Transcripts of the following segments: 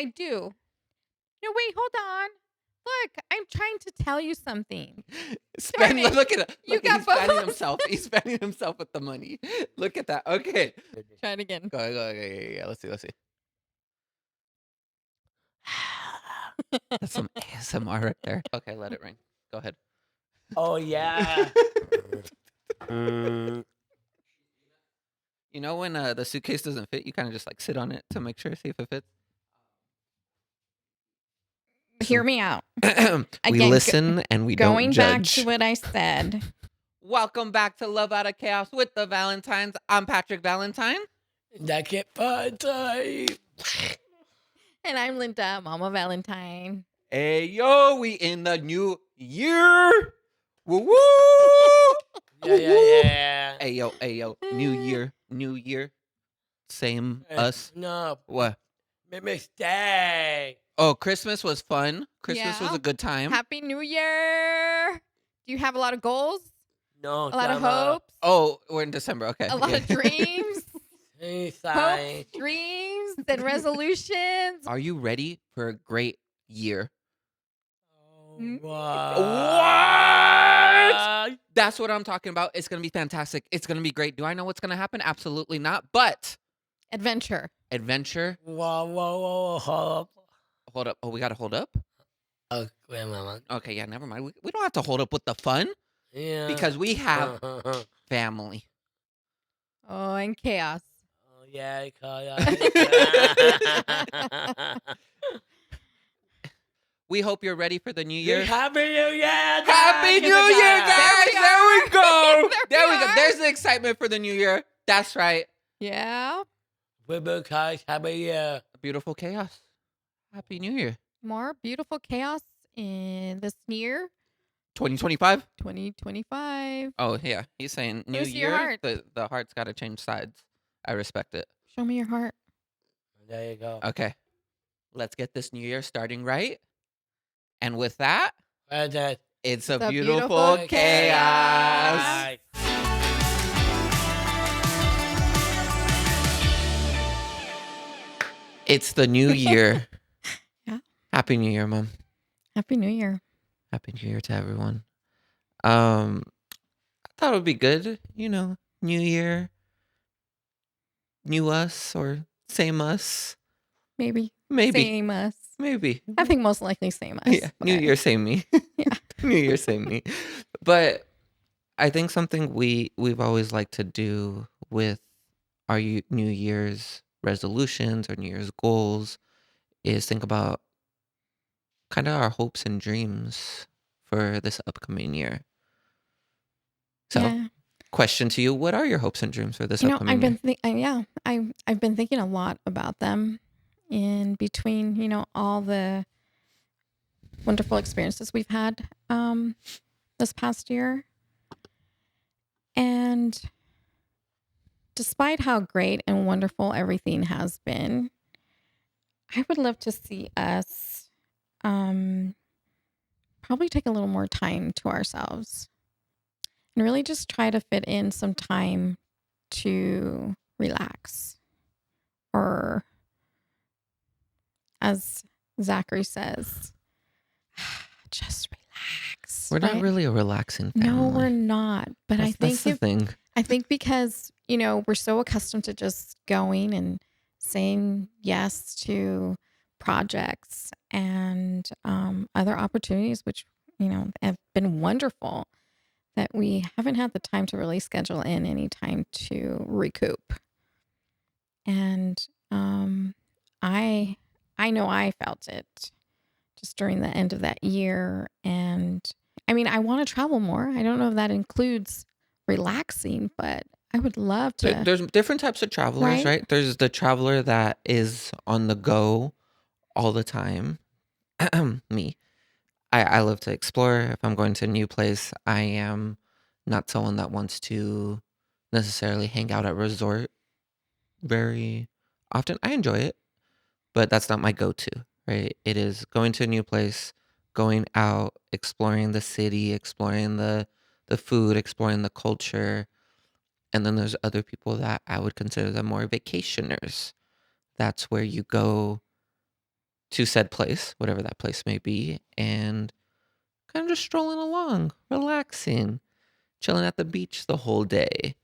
I do. No, wait, hold on. Look, I'm trying to tell you something. Darn it. Look at You he's got both fanning of us. himself. He's fanning himself with the money. Look at that. Okay. Try it again. Go. Yeah. Let's see. That's some ASMR right there. Okay, let it ring. Go ahead. Oh yeah. You know when the suitcase doesn't fit, you kind of just like sit on it to make sure, see if it fits. Hear me out. We Again, listen and we don't Going back judge. to what I said. Welcome back to Love Out of Chaos with the Valentines. I'm Patrick Valentine. That get time. And I'm Linda, Mama Valentine. Hey yo, we in the new year. Woo woo. Yeah. Hey yo, new year. Same us. No. What? Mistake. Oh, Christmas was fun. Christmas was Yeah. a good time. Happy New Year. Do you have a lot of goals? No. A lot of hopes? Oh, we're in December. Okay. A lot of dreams? Hopes, Dreams, and resolutions? Are you ready for a great year? What? That's what I'm talking about. It's going to be fantastic. It's going to be great. Do I know what's going to happen? Absolutely not. But Adventure. Whoa. Hold up. Oh, we got to hold up? Oh, grandmama. Okay, yeah, never mind. We don't have to hold up with the fun Yeah. because we have family. Oh, and chaos. Oh, yeah. We hope you're ready for the new year. Happy New Year! Happy New Year, guys! There we go. There we go. are. There's the excitement for the new year. That's right. Yeah. Happy Year. Beautiful chaos. Happy New Year. More beautiful chaos in this year, 2025? 2025. Oh, yeah. He's saying new Where's your year. heart? The heart's got to change sides. I respect it. Show me your heart. There you go. Okay. Let's get this new year starting right. And with that, it's a beautiful chaos. It's the new year. Yeah. Happy New Year, Mom. Happy New Year. Happy New Year to everyone. I thought it would be good, new year, new us or same us. Maybe. Maybe. Same us. Maybe. I think most likely same us. Yeah. New year, same me. Yeah. New year, same me. But I think something we've always liked to do with our New Year's resolutions or New Year's goals is think about kind of our hopes and dreams for this upcoming year. So, Yeah. question to you: what are your hopes and dreams for this upcoming year? I've been thinking a lot about them in between, all the wonderful experiences we've had this past year. And despite how great and wonderful everything has been, I would love to see us probably take a little more time to ourselves and really just try to fit in some time to relax, or as Zachary says, just relax. We're not really a relaxing family. No, we're not. But That's the thing. I think because, we're so accustomed to just going and saying yes to projects and other opportunities, which, have been wonderful, that we haven't had the time to really schedule in any time to recoup. And I know I felt it just during the end of that year. And I mean, I want to travel more. I don't know if that includes relaxing, but I would love to. There's different types of travelers, right? There's the traveler that is on the go all the time. Me. I love to explore. If I'm going to a new place, I am not someone that wants to necessarily hang out at resort very often. I enjoy it, but that's not my go-to, right? It is going to a new place, going out, exploring the city, exploring the food, exploring the culture. And then there's other people that I would consider them more vacationers. That's where you go to said place, whatever that place may be, and kind of just strolling along, relaxing, chilling at the beach the whole day.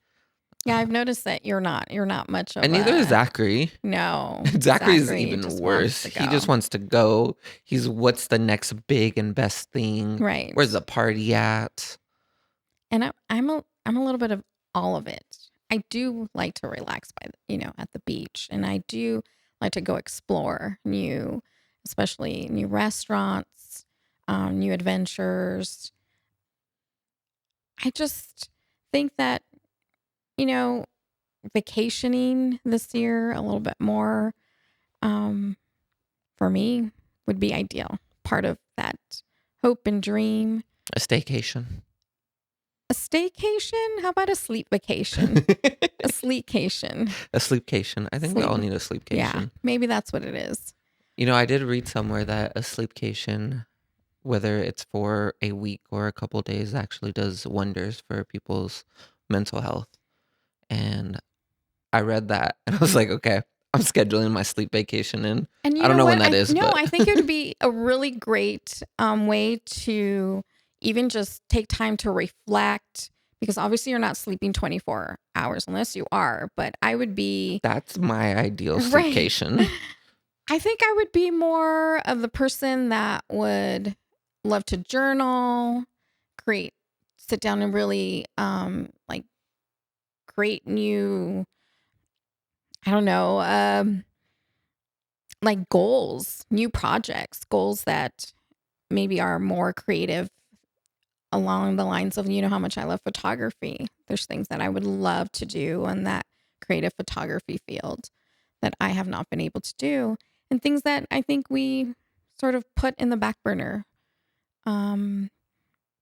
Yeah, I've noticed that you're not much of And neither is a Zachary. no. Zachary's Zachary even just wants worse. to He go. just wants to go. He's what's the next big and best thing? Right. Where's the party at? And I'm a little bit of all of it. I do like to relax at the beach, and I do like to go explore especially new restaurants, new adventures. I just think that, vacationing this year a little bit more, for me would be ideal. Part of that hope and dream. A staycation. A staycation? How about a sleep vacation? A sleepcation. A sleepcation. I think we all need a sleepcation. Yeah, maybe that's what it is. I did read somewhere that a sleepcation, whether it's for a week or a couple days, actually does wonders for people's mental health. And I read that and I was like, okay, I'm scheduling my sleep vacation in. And I don't know when that is. No, but I think it would be a really great way to even just take time to reflect, because obviously you're not sleeping 24 hours unless you are, but I would be... That's my ideal Right. sleepcation. I think I would be more of the person that would love to journal, sit down and really create new, I don't know, like goals, new projects, goals that maybe are more creative along the lines of, how much I love photography. There's things that I would love to do in that creative photography field that I have not been able to do, and things that I think we sort of put in the back burner.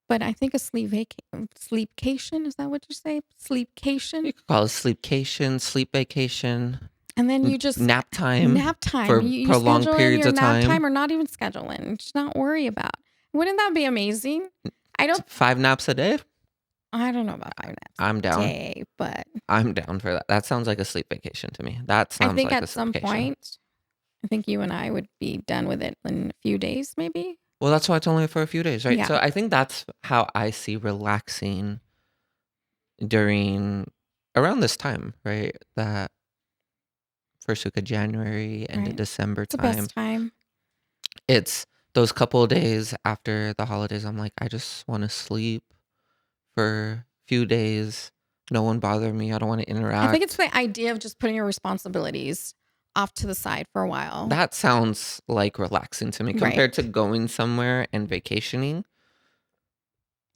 But I think a sleepcation, is that what you say? Sleepcation? You could call it sleepcation, sleep vacation. And then you just nap time for You prolonged schedule in periods your of nap time. time, or not even scheduling. Just not worry about. Wouldn't that be amazing? 5 naps a day. I don't know about 5 naps I'm down. a day, but I'm down for that. That sounds like a sleep vacation to me. That sounds I think like a at some sleepcation. point, I think you and I would be done with it in a few days, maybe. Well, that's why it's only for a few days, right? Yeah. So I think that's how I see relaxing around this time, right? That first week of January, end of Right. December It's the time. best time. It's those couple of days after the holidays. I'm like, I just want to sleep for a few days. No one bother me. I don't want to interact. I think it's the idea of just putting your responsibilities off to the side for a while. That sounds like relaxing to me compared to going somewhere and vacationing.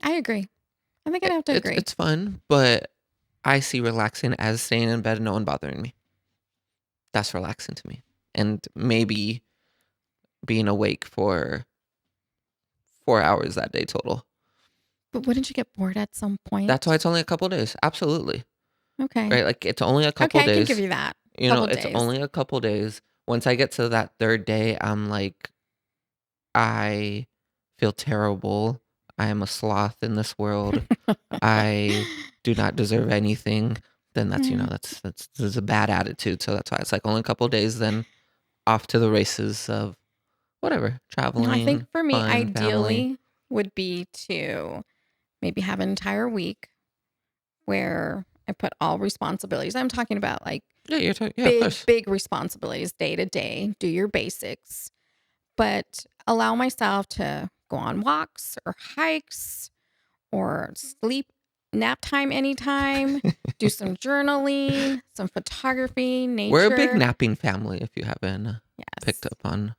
I agree. I think I'd have to agree. It's fun, but I see relaxing as staying in bed and no one bothering me. That's relaxing to me. And maybe being awake for 4 hours that day total. But wouldn't you get bored at some point? That's why it's only a couple days. Absolutely. Okay. Right? Like it's only a couple days. Okay, I can give you that. It's only a couple days. Once I get to that third day, I'm like, I feel terrible. I am a sloth in this world. I do not deserve anything. Then that's a bad attitude. So that's why it's like only a couple of days. Then off to the races of whatever, traveling. I think for me, fun, ideally, family. would be to maybe have an entire week where I put all responsibilities. I'm talking about like Of course. big responsibilities day to day. Do your basics, but allow myself to go on walks or hikes or nap time anytime, do some journaling, some photography, nature. We're a big napping family if you haven't picked up on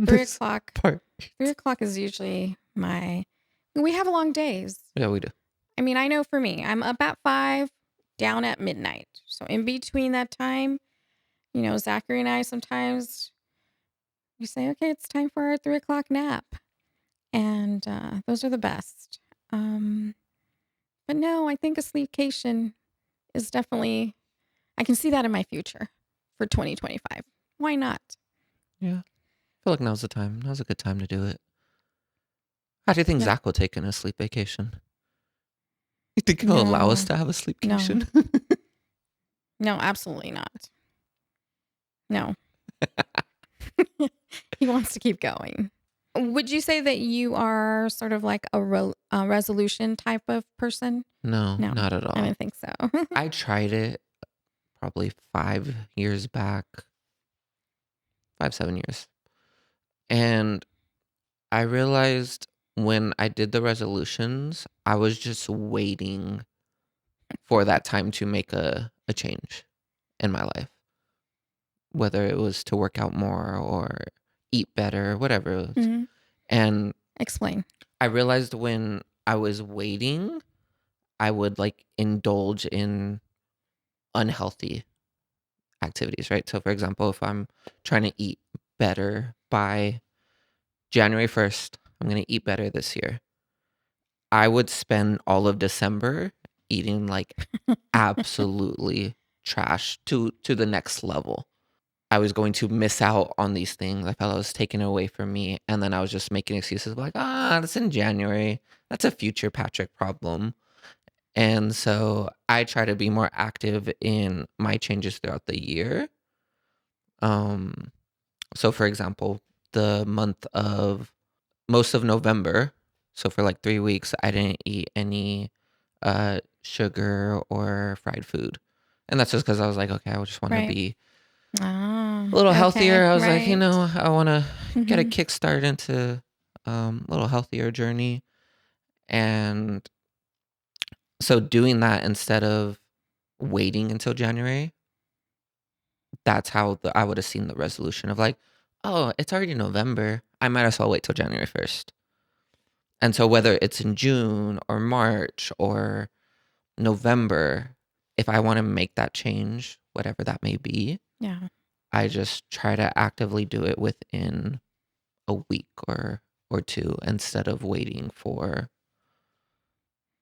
3 o'clock. part. 3 o'clock is usually we have long days. Yeah, we do. I mean, I know for me, I'm up at 5, down at midnight. So in between that time, Zachary and I sometimes we say, okay, it's time for our 3 o'clock nap. And those are the best. But no, I think a sleepcation is definitely, I can see that in my future for 2025. Why not? Yeah. I feel like now's the time. Now's a good time to do it. How do you think Zach will take in a sleep vacation? You think he'll allow us to have a sleepcation? No, absolutely not. No. He wants to keep going. Would you say that you are sort of like a resolution type of person? No, No, not at I all. didn't think so. I tried it probably 5 years back, 5, 7 years. And I realized when I did the resolutions, I was just waiting for that time to make a change in my life, whether it was to work out more or eat better, whatever it was. Mhm. And Explain. I realized when I was waiting, I would like indulge in unhealthy activities, right? So, for example, if I'm trying to eat better by January 1st, I'm going to eat better this year. I would spend all of December eating like absolutely trash to the next level. I was going to miss out on these things. I felt it was taken away from me. And then I was just making excuses like, that's in January. That's a future Patrick problem. And so I try to be more active in my changes throughout the year. Um, so for example, the month of most of November, so for like 3 weeks, I didn't eat any sugar or fried food. And that's just because I was like, okay, I just want to Right. be Ah, a little okay. healthier. I was like, Right. I want to get a Mhm. kickstart into a little healthier journey. And so doing that instead of waiting until January, that's how I would have seen the resolution of like, oh, it's already November. I might as well wait till January 1st. And so whether it's in June or March or November, if I want to make that change, whatever that may be, Yeah. I just try to actively do it within a week or two instead of waiting for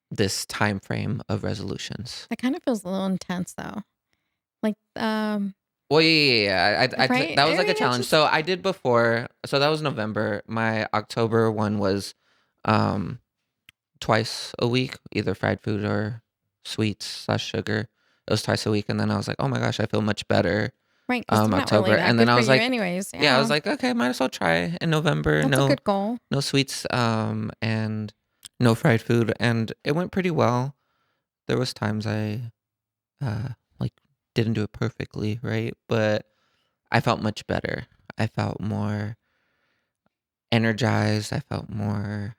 this time frame of resolutions. That kind of feels a little intense though. Like, Well, yeah. right? That I was like a mean, it challenge. just So I did before. So that was November. My October one was um, twice a week, either fried food or sweets/sugar. It was twice a week, and then I was like, oh my gosh, I feel much better. right, because they're not really October, that and then good I for was you like, anyways. yeah, I was Yeah. like, okay, might as well try in November. That's a No, good goal. no sweets, and no fried food, and it went pretty well. There was times I like didn't do it perfectly, right? But I felt much better. I felt more energized. I felt more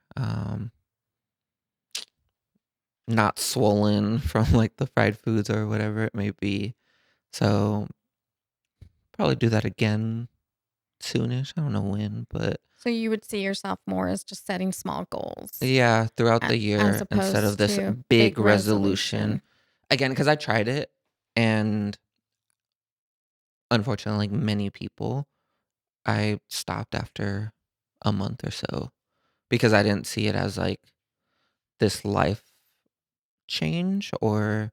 not swollen from like the fried foods or whatever it may be. So probably do that again soonish. I don't know when, but So you would see yourself more as just setting small goals yeah, throughout the as year instead of opposed this to big big resolution. resolution. Again, because I tried it and unfortunately, like many people, I stopped after a month or so because I didn't see it as like this life change or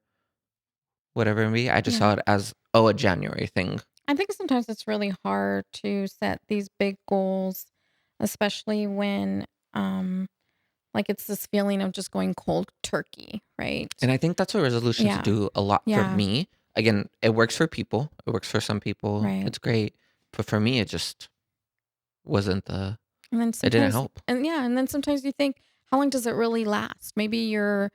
whatever it may be. I just saw Yeah. it as, oh, a January thing. I think sometimes it's really hard to set these big goals, especially when like it's this feeling of just going cold turkey, right? And I think that's what resolutions Yeah. do a lot for Yeah. me. Again, it works for people. It works for some people. Right. It's great. But for me, it just wasn't And then it didn't sometimes, help. and yeah, and then sometimes you think, how long does it really last? Maybe you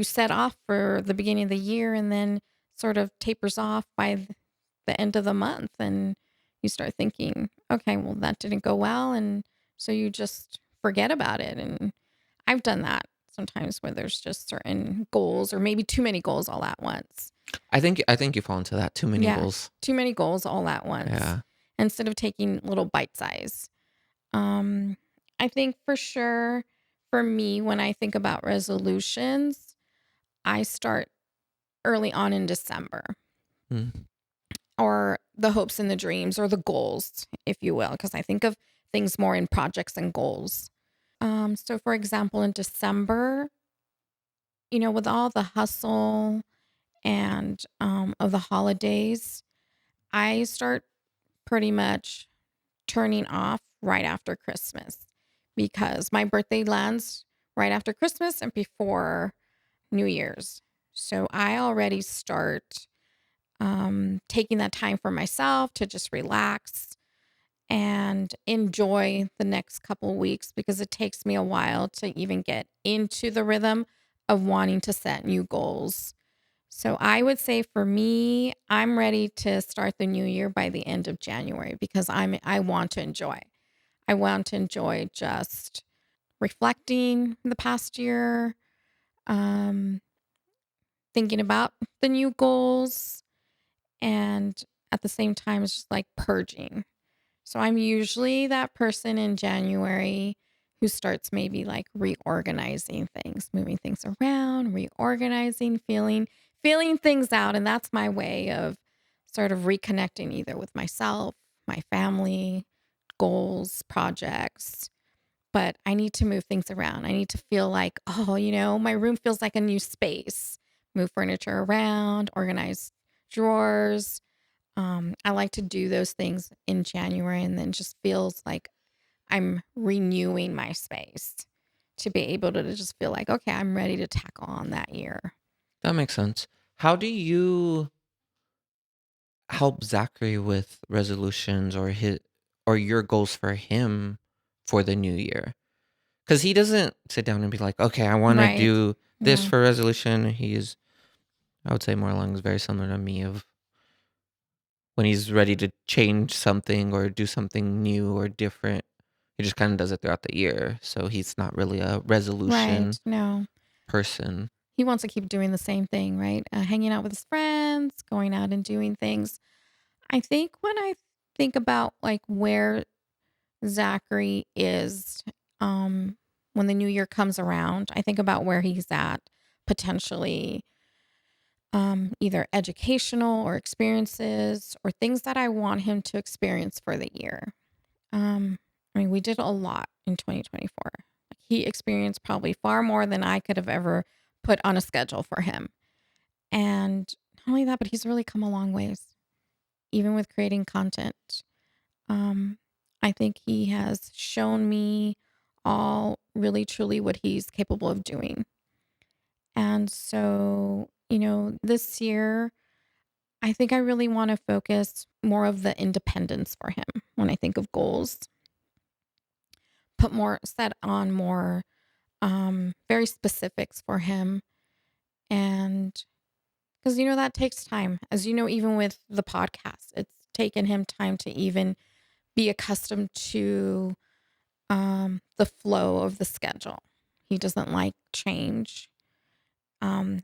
set off for the beginning of the year and then sort of tapers off by the end of the month. And you start thinking, okay, well, that didn't go well. And so you just forget about it. And I've done that sometimes where there's just certain goals or maybe too many goals all at once. I think you fall into that. Too many Yeah, goals. too many goals all at once Yeah. instead of taking little bite size. Um, I think for sure for me, when I think about resolutions, I start early on in December Mm. or the hopes and the dreams or the goals, if you will, because I think of things more in projects and goals. So for example, in December, with all the hustle and of the holidays, I start pretty much turning off right after Christmas because my birthday lands right after Christmas and before New Year's. So I already start taking that time for myself to just relax and enjoy the next couple weeks, because it takes me a while to even get into the rhythm of wanting to set new goals. So I would say for me, I'm ready to start the new year by the end of January, because I want to enjoy. I want to enjoy just reflecting the past year, um, thinking about the new goals, and at the same time, it's just like purging. So I'm usually that person in January who starts maybe like reorganizing things, moving things around, reorganizing, feeling things out. And that's my way of sort of reconnecting either with myself, my family, goals, projects. But I need to move things around. I need to feel like, oh, my room feels like a new space. Move furniture around, organize drawers. I like to do those things in January, and then just feels like I'm renewing my space to be able to just feel like, okay, I'm ready to tackle on that year. That makes sense. How do you help Zachary with resolutions or your goals for him for the new year? Because he doesn't sit down and be like, okay, I want to Right. do this Yeah. for resolution. He's, I would say, more along is very similar to me of when he's ready to change something or do something new or different. He just kind of does it throughout the year. So he's not really a resolution Right. No. person. He wants to keep doing the same thing, right? Hanging out with his friends, going out and doing things. I think when I think about like where Zachary is, um, when the new year comes around, I think about where he's at potentially, either educational or experiences or things that I want him to experience for the year. I mean, we did a lot in 2024. He experienced probably far more than I could have ever put on a schedule for him. And not only that, but he's really come a long ways, even with creating content. Um, I think he has shown me all really truly what he's capable of doing. And so, this year, I think I really want to focus more of the independence for him when I think of goals, set on more very specifics for him. And because, that takes time. As you know, even with the podcast, it's taken him time to even be accustomed to the flow of the schedule. He doesn't like change.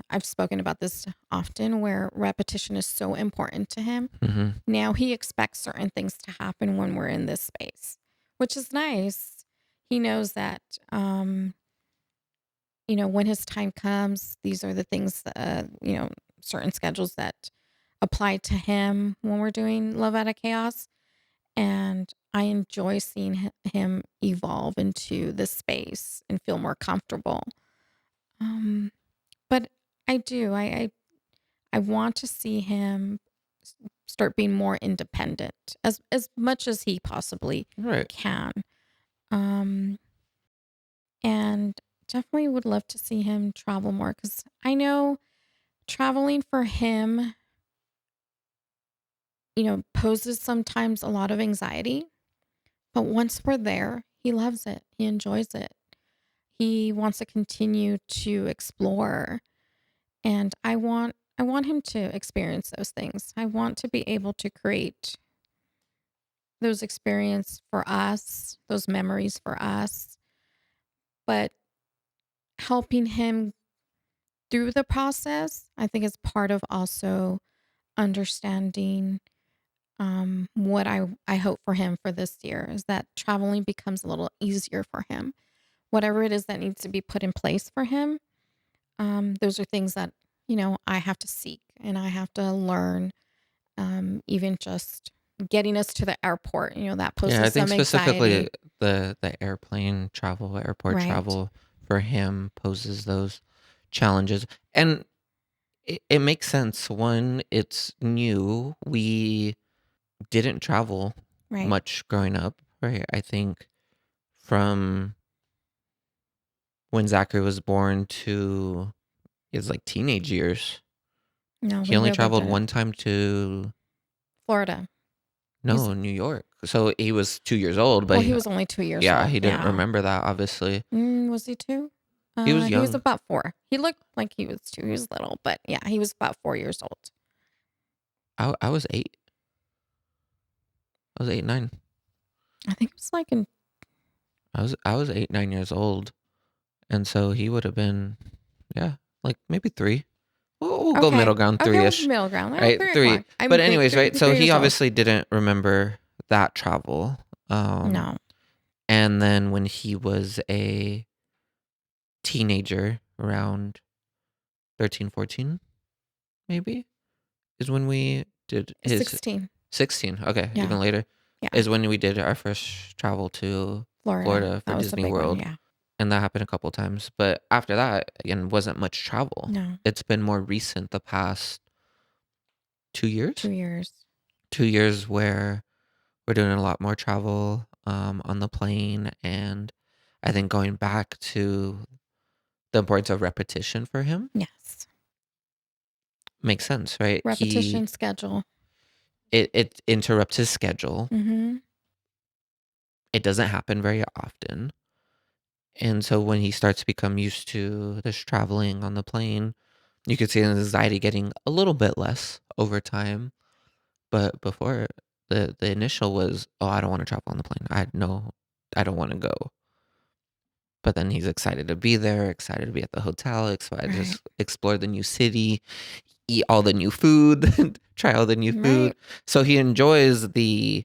I've spoken about this often, where repetition is so important to him. Mm-hmm. Now he expects certain things to happen when we're in this space, which is nice. He knows that, when his time comes, these are the things, certain schedules that apply to him when we're doing Love Out of Chaos. And I enjoy seeing him evolve into this space and feel more comfortable. Um, but I do. I want to see him start being more independent as much as he possibly Right. can. Um, and definitely would love to see him travel more, because I know traveling for him, poses sometimes a lot of anxiety. But once we're there, he loves it. He enjoys it. He wants to continue to explore. And I want him to experience those things. I want to be able to create those experiences for us, those memories for us, but helping him through the process, I think, is part of also understanding, what I hope for him for this year, is that traveling becomes a little easier for him. Whatever it is that needs to be put in place for him, those are things that, I have to seek and I have to learn. Even just getting us to the airport, that Yeah, I poses think some specifically anxiety. the airplane travel, airport Right. travel for him poses those challenges. And it makes sense. One, it's new. We didn't travel Right. much growing up, right? I think from when Zachary was born to his like teenage years, No, he we only lived traveled in one time to Florida. No, New York. So he was 2 years old, but Well, he was only 2 years yeah, old. he didn't Yeah. remember that, obviously. Was he 2? He was He was young. about 4. He looked like he was 2. He was little, but yeah, he was about 4 years old. I was 8. I was 8, 9. I think it was like in I was 8, 9 years old. And so he would have been, yeah, like maybe 3. We'll go okay. middle ground, Okay, we'll 3-ish, middle ground. Well, right? 3 3. o'clock. I'm But anyways, right? So 3 he years old. obviously didn't remember that travel. No. And then when he was a teenager, around 13, 14, maybe, is when we did his 16. 16. Okay, Yeah. even later Yeah. is when we did our first travel to Florida for That was a Disney big World. one, yeah. And that happened a couple times. But after that, again, wasn't much travel. No. It's been more recent, the past 2 years. 2 years. 2 years where we're doing a lot more travel on the plane. And I think going back to the importance of repetition for him Yes. makes sense, right? Repetition schedule. It interrupts his schedule. Mm-hmm. It doesn't happen very often. And so when he starts to become used to this traveling on the plane, you could see his anxiety getting a little bit less over time. But before, the initial was, oh, I don't want to travel on the plane. I don't want to go. But then he's excited to be there, excited to be at the hotel, excited to Right. just explore the new city, eat all the new food, try all the new food. Right. So he enjoys the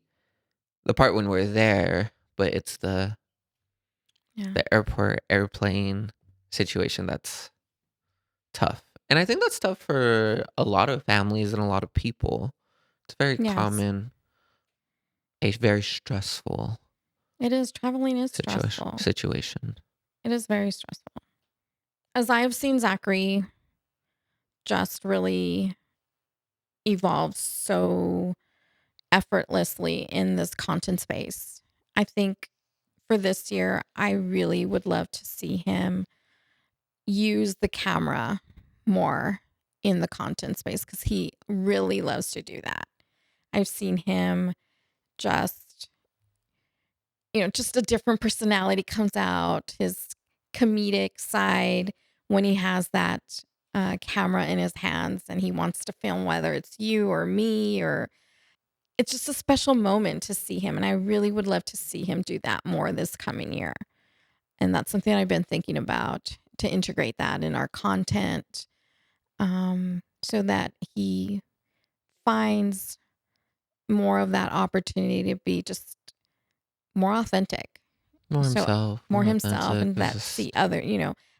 part when we're there, but it's the Yeah. airplane situation that's tough. And I think that's tough for a lot of families and a lot of people. It's very Yes. common, a very stressful It is. Traveling is stressful. situation. It is very stressful. As I have seen Zachary just really evolve so effortlessly in this content space, I think for this year, I really would love to see him use the camera more in the content space because he really loves to do that. I've seen him just, just a different personality comes out, his comedic side when he has that camera in his hands and he wants to film, whether it's you or me, or it's just a special moment to see him. And I really would love to see him do that more this coming year. And that's something I've been thinking about to integrate that in our content, so that he finds more of that opportunity to be just more authentic. More So himself, more more himself, authentic. and that see other,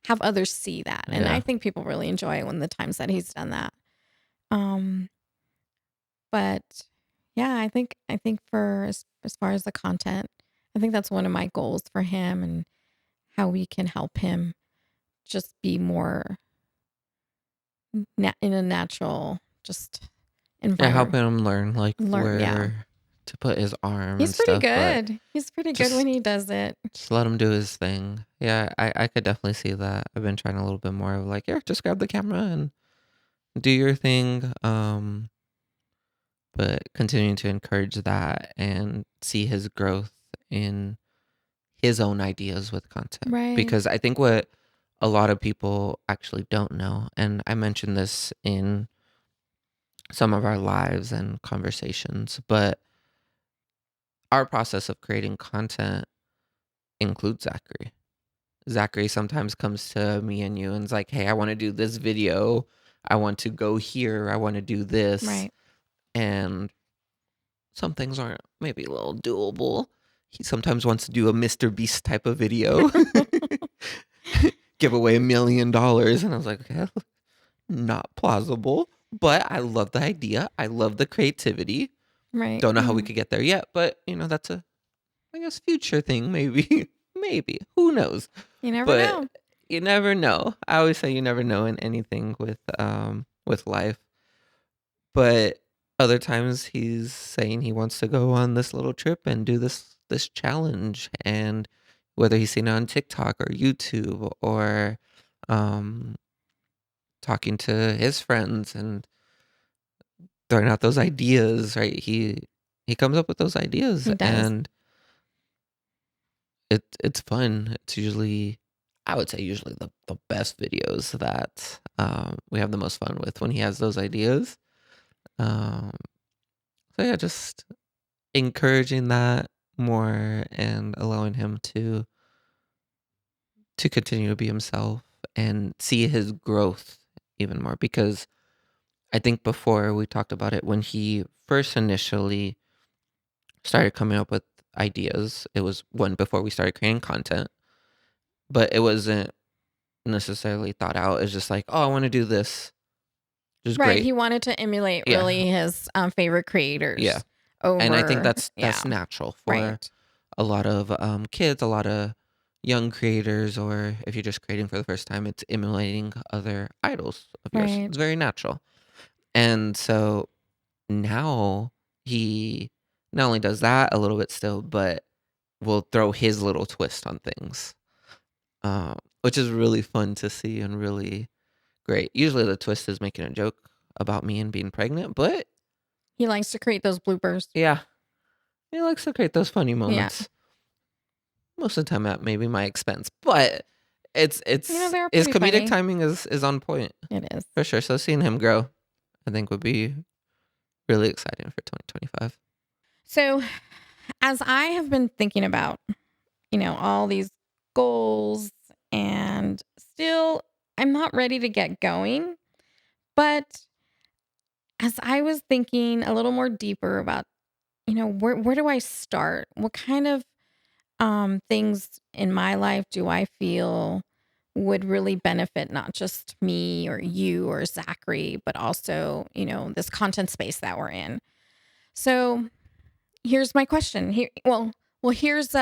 have others see that. And I Yeah. think people really enjoy it when the times that he's done that. Um, but yeah, I think for as far as the content, I think that's one of my goals for him and how we can help him just be more in a natural just Yeah, environment. helping him learn like Yeah. where to put his arm He's and pretty stuff. But good. He's pretty good just when he does it. just let him do his thing. Yeah, I could definitely see that. I've been trying a little bit more of like, yeah, just grab the camera and do your thing. But continuing to encourage that and see his growth in his own ideas with content. Right. Because I think what a lot of people actually don't know, and I mentioned this in some of our lives and conversations, but our process of creating content includes Zachary. Zachary sometimes comes to me and you and is like, hey, I want to do this video. I want to go here. I want to do this. Right. And some things aren't maybe a little doable. He sometimes wants to do a Mr. Beast type of video, give away $1 million. And I was like, okay, not plausible, but I love the idea. I love the creativity. Right. Don't know how we could get there yet, but that's a, I guess, future thing. Maybe, maybe, who knows? You never But know. you never know. I always say you never know in anything with life. But other times he's saying he wants to go on this little trip and do this challenge, and whether he's seen it on TikTok or YouTube or talking to his friends and throwing out those ideas, right? he comes up with those ideas, He does. and it's fun. It's usually, I would say, usually the best videos that we have the most fun with when he has those ideas. Um, so yeah, just encouraging that more and allowing him to continue to be himself and see his growth even more, because I think before we talked about it, when he first initially started coming up with ideas, it was when before we started creating content, but it wasn't necessarily thought out. It's just like, oh, I want to do this. Just Right. great. He wanted to emulate Yeah. really his favorite Yeah. creators And I think over. that's Yeah. natural for Right. a lot of kids, a lot of young creators, or if you're just creating for the first time, it's emulating other idols of yours. Right. It's very natural. And so now he not only does that a little bit still, but will throw his little twist on things, which is really fun to see and really great. Usually the twist is making a joke about me and being pregnant, but He likes to create those bloopers. yeah, he likes to create those funny Yeah. moments. Most of the time at maybe my expense, but it's They're his pretty comedic funny. timing is on point It is. for sure. So seeing him grow, I think would be really exciting for 2025. So, as I have been thinking about, all these goals, and still I'm not ready to get going, but as I was thinking a little more deeper about, where do I start? What kind of things in my life do I feel would really benefit not just me or you or Zachary, but also, this content space that we're in. So here's my question. Here's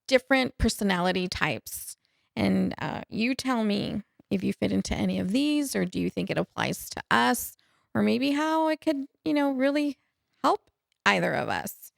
different personality types, and you tell me if you fit into any of these, or do you think it applies to us, or maybe how it could, really help either of us.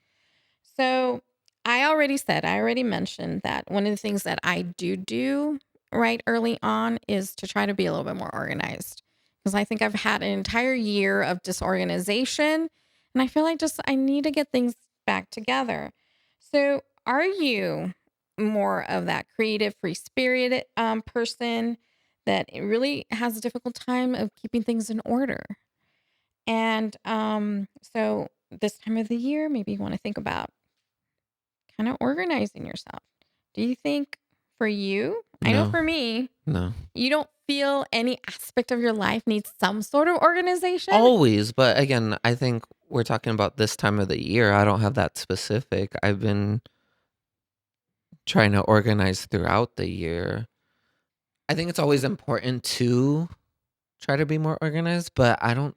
So I already mentioned that one of the things that I do right early on is to try to be a little bit more organized, because I think I've had an entire year of disorganization, and I feel like I need to get things back together. So are you more of that creative, free spirited person that it really has a difficult time of keeping things in order? And so this time of the year, maybe you want to think about kind of organizing yourself. Do you think for you, I know No, for me, no, you don't feel any aspect of your life needs some sort of organization? always. But again, I think we're talking about this time of the year. I don't have that specific. I've been trying to organize throughout the year. I think it's always important to try to be more organized, but I don't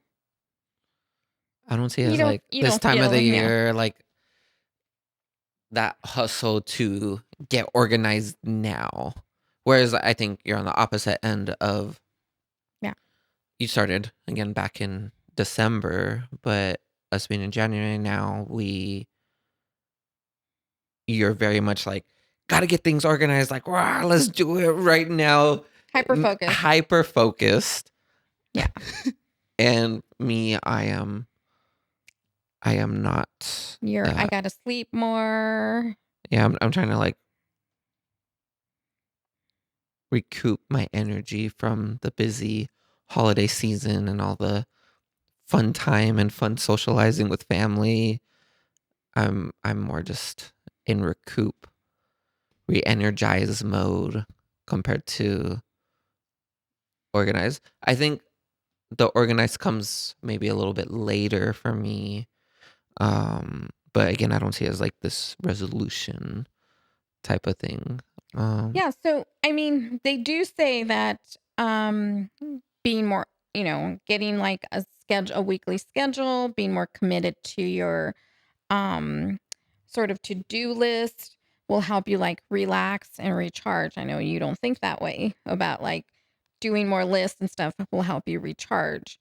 see it You as don't like you this don't time of feel, the yeah. year, like that hustle to get organized now. Whereas I think you're on the opposite end of, Yeah. you started again back in December, but us being in January now, you're very much like, gotta get things organized, like, rah, let's do it right now. Hyper focused. Hyper focused. Yeah. And me, I am not I that. got to sleep more. Yeah, I'm trying to like recoup my energy from the busy holiday season and all the fun time and fun socializing with family. I'm more just in re-energize mode compared to organize. I think the organized comes maybe a little bit later for me. But again, I don't see it as like this resolution type of thing. Yeah. So, I mean, they do say that being more, getting like a weekly schedule, being more committed to your um sort of to-do list will help you like relax and recharge. I know you don't think that way about like doing more lists and stuff will help you recharge.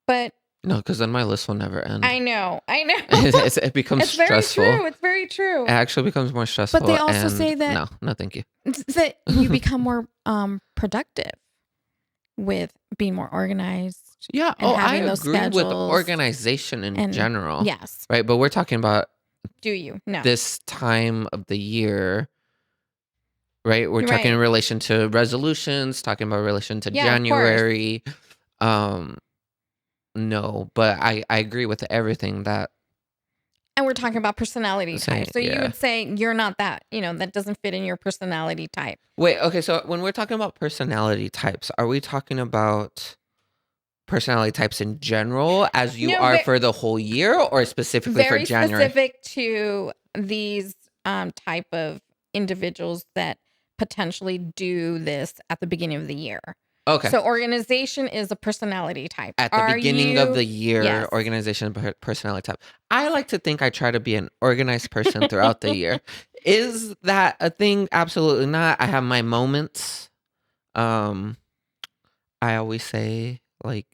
But No, because then my list will never end. I know. It becomes It's very stressful. true. It's very true. It actually becomes more stressful. But they also and say that no, thank you. that you become more productive with being more organized, Yeah. and Oh, I having those agree with schedules. organization in And general, yes, right? But we're talking about do you? No. this time of the year, right? We're talking in Right. relation to resolutions, talking about relation to Yeah, of course. January. Um, no, but I agree with everything that And we're talking about personality saying. types. So you Yeah. would say you're not that, that doesn't fit in your personality type. Wait. Okay. So when we're talking about personality types, are we talking about personality types in general as you No, are for the whole year, or specifically for very January? specific to these type of individuals that potentially do this at the beginning of the year. Okay. So organization is a personality type. At the Are beginning of you? the year, Yes. organization personality type. I like to think I try to be an organized person throughout the year. Is that a thing? Absolutely not. I have my moments. Um, I always say, like,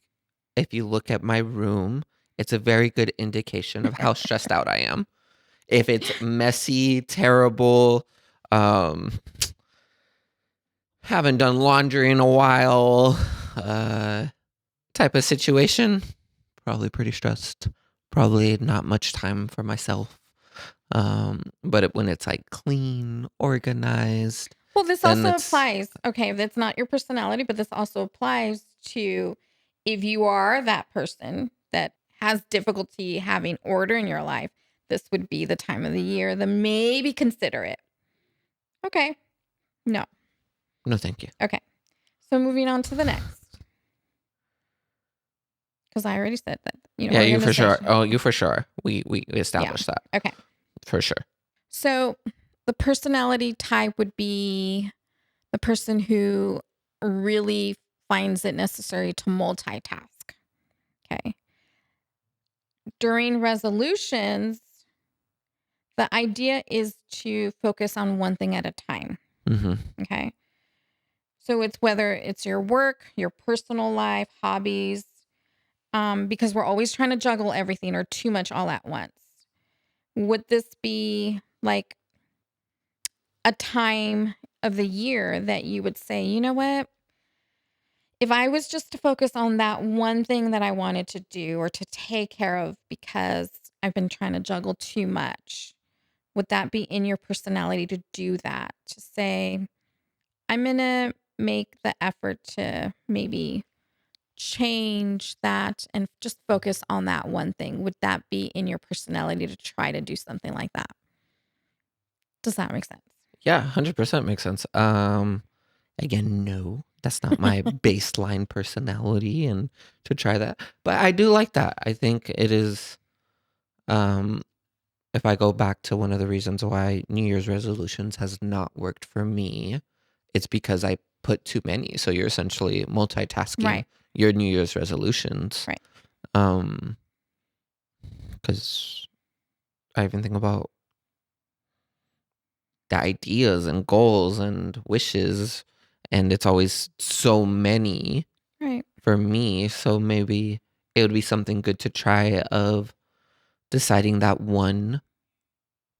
if you look at my room, it's a very good indication of how stressed out I am. If it's messy, terrible, um, haven't done laundry in a while, type of situation, probably pretty stressed. Probably not much time for myself. But when it's like clean, organized, Well, this then also it's applies. Okay, that's not your personality, but this also applies to if you are that person that has difficulty having order in your life, this would be the time of the year that maybe consider it. Okay. No. no, thank you. Okay. So moving on to the next. Because I already said that, Yeah, you for sure. organization. Oh, you for sure. We established that Okay. for sure. So the personality type would be the person who really finds it necessary to multitask. Okay. During resolutions, the idea is to focus on one thing at a time. Mm-hmm. Okay. So it's whether it's your work, your personal life, hobbies, because we're always trying to juggle everything or too much all at once. Would this be like a time of the year that you would say, you know what? If I was just to focus on that one thing that I wanted to do or to take care of because I've been trying to juggle too much, would that be in your personality to do that? To say, I'm going to make the effort to maybe change that and just focus on that one thing. Would that be in your personality to try to do something like that? Does that make sense? Yeah, 100% makes sense. Again, no, that's not my baseline personality, and to try that, but I do like that. I think it is. Um, if I go back to one of the reasons why New Year's resolutions has not worked for me, it's because I put too many. So you're essentially multitasking Right. your New Year's resolutions. Right. Because I even think about the ideas and goals and wishes, and it's always so many Right. for me. So maybe it would be something good to try of deciding that one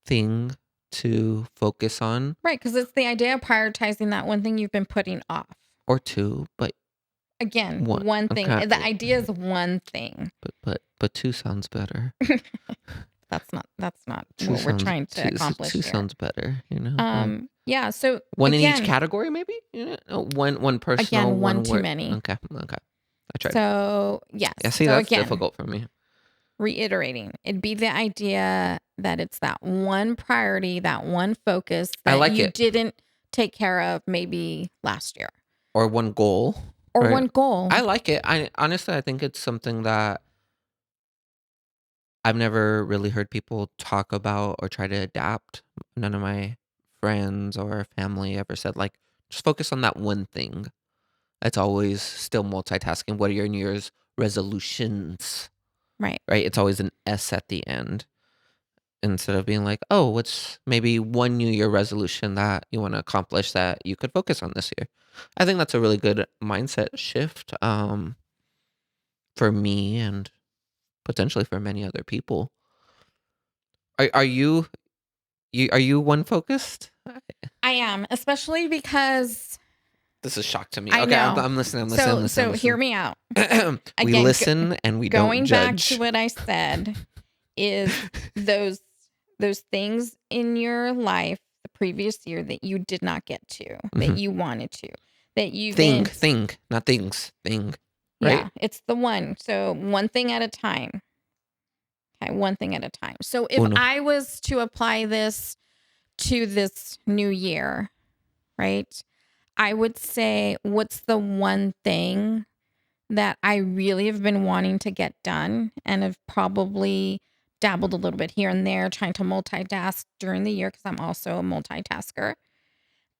thing to focus on, Right. Because it's the idea of prioritizing that one thing you've been putting off. or two, but Again, one. one thing. Okay, The idea is one thing. but two sounds better. That's not Two what we're sounds try to accomplish two here. sounds better. Like, Yeah. So one in each again, category, maybe. One personal, again, one too word. many. Okay. I tried. So yes. Yeah, see, So that's again, difficult for me. reiterating, it'd be the idea that it's that one priority, that one focus I that like you it. didn't take care of maybe last year, Or one goal. or right? one goal. I like it. I honestly, I think it's something that I've never really heard people talk about or try to adapt. None of my friends or family ever said, like, just focus on that one thing. It's always still multitasking. What are your New Year's resolutions? Right. Right? It's always an S at the end, instead of being like, oh, what's maybe one New Year resolution that you want to accomplish that you could focus on this year? I think that's a really good mindset shift, for me and potentially for many other people. Are you one focused? I am, especially because This is shock to me. I Okay, know. I'm listening. I'm listening. I'm listening. So hear me out. We Again, listen and we don't going back judge. to what I said is those things in your life the previous year that you did not get to, that you wanted to, that you thing, not things, thing. Right? Yeah, it's the one. So one thing at a time. Okay, one thing at a time. So if Uno. I was to apply this to this new year, right? I would say, what's the one thing that I really have been wanting to get done and have probably dabbled a little bit here and there, trying to multitask during the year because I'm also a multitasker.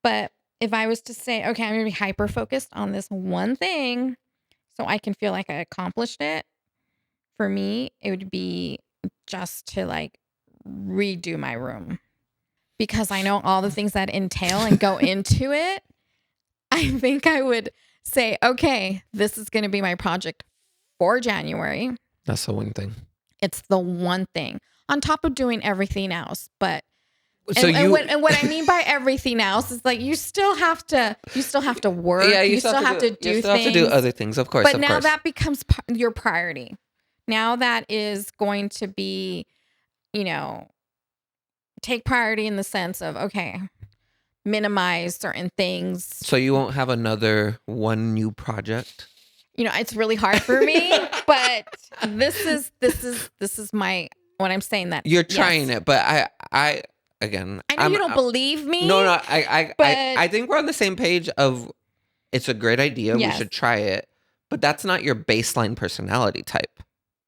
But if I was to say, okay, I'm going to be hyper focused on this one thing so I can feel like I accomplished it, for me, it would be just to like redo my room because I know all the things that entail and go into it. I think I would say, okay, this is going to be my project for January. That's the one thing. It's the one thing on top of doing everything else. But so what I mean by everything else is like you still have to work. Yeah, you still have to do you still things. have to do other things, of course. But now that becomes your priority. Now that is going to be, take priority in the sense of, okay, minimize certain things. So you won't have another one new project? It's really hard for me, but this is my, what I'm saying that you're trying it, but I again, I know you don't believe me. No, I think we're on the same page of it's a great idea. Yes. We should try it, but that's not your baseline personality type.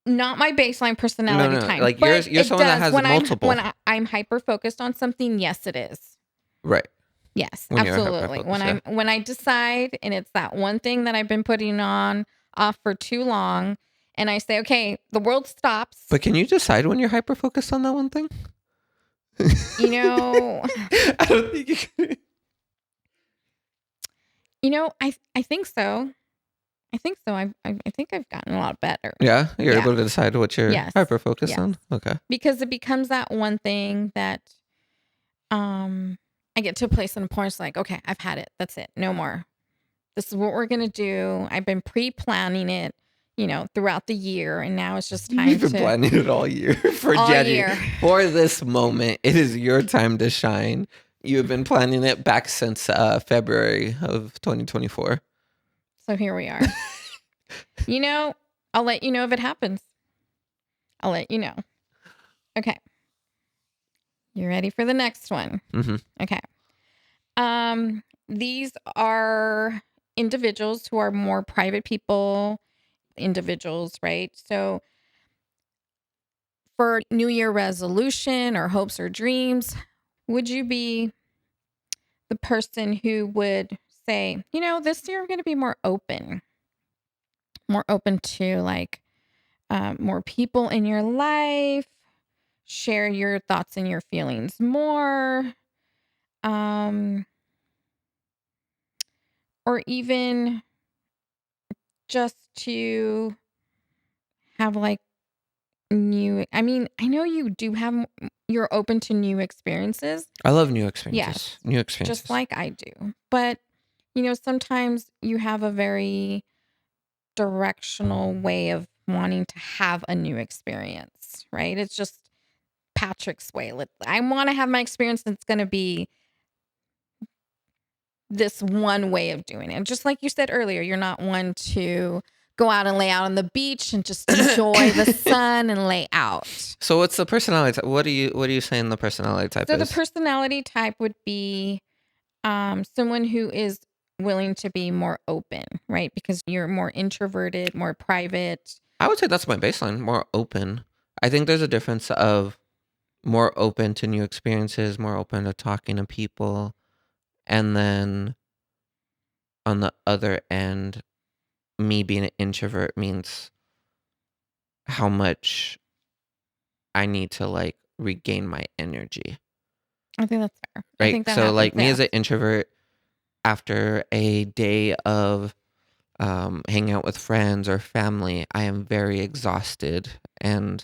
Not my baseline personality type. Like you're someone that has multiple. When I'm hyper focused on something, yes, it is. Right. Yes, absolutely. When I decide, and it's that one thing that I've been putting off for too long, and I say, okay, the world stops. But can you decide when you're hyper focused on that one thing? I don't think you can. I think so. I think so. I think I've gotten a lot better. Yeah, you're able to decide what you're hyper focused on. Okay. Because it becomes that one thing that, I get to a place and a point. It's like, okay, I've had it. That's it. No more. This is what we're gonna do. I've been pre-planning it, throughout the year, and now it's just time. You've been planning it all year for January. For this moment, it is your time to shine. You have been planning it back since February of 2024. So here we are. I'll let you know if it happens. I'll let you know. Okay. You ready for the next one? Mm-hmm. Okay. These are individuals who are more private individuals, right? So for New Year resolution or hopes or dreams, would you be the person who would say, this year I'm going to be more open to like more people in your life, share your thoughts and your feelings more, or even just to have like I know you're open to new experiences. I love new experiences. Yes. New experiences. Just like I do. But, sometimes you have a very directional way of wanting to have a new experience, right? It's just Patrick's way. I want to have my experience that's going to be this one way of doing it. And just like you said earlier, you're not one to go out and lay out on the beach and just enjoy the sun and lay out. So what's the personality type? What are you saying the personality type is? So the personality type would be someone who is willing to be more open, right? Because you're more introverted, more private. I would say that's my baseline, more open. I think there's a difference of more open to new experiences, more open to talking to people. And then on the other end, me being an introvert means how much I need to like regain my energy. I think that's fair. Right. I think that so happens, like me as an introvert, after a day of hanging out with friends or family, I am very exhausted and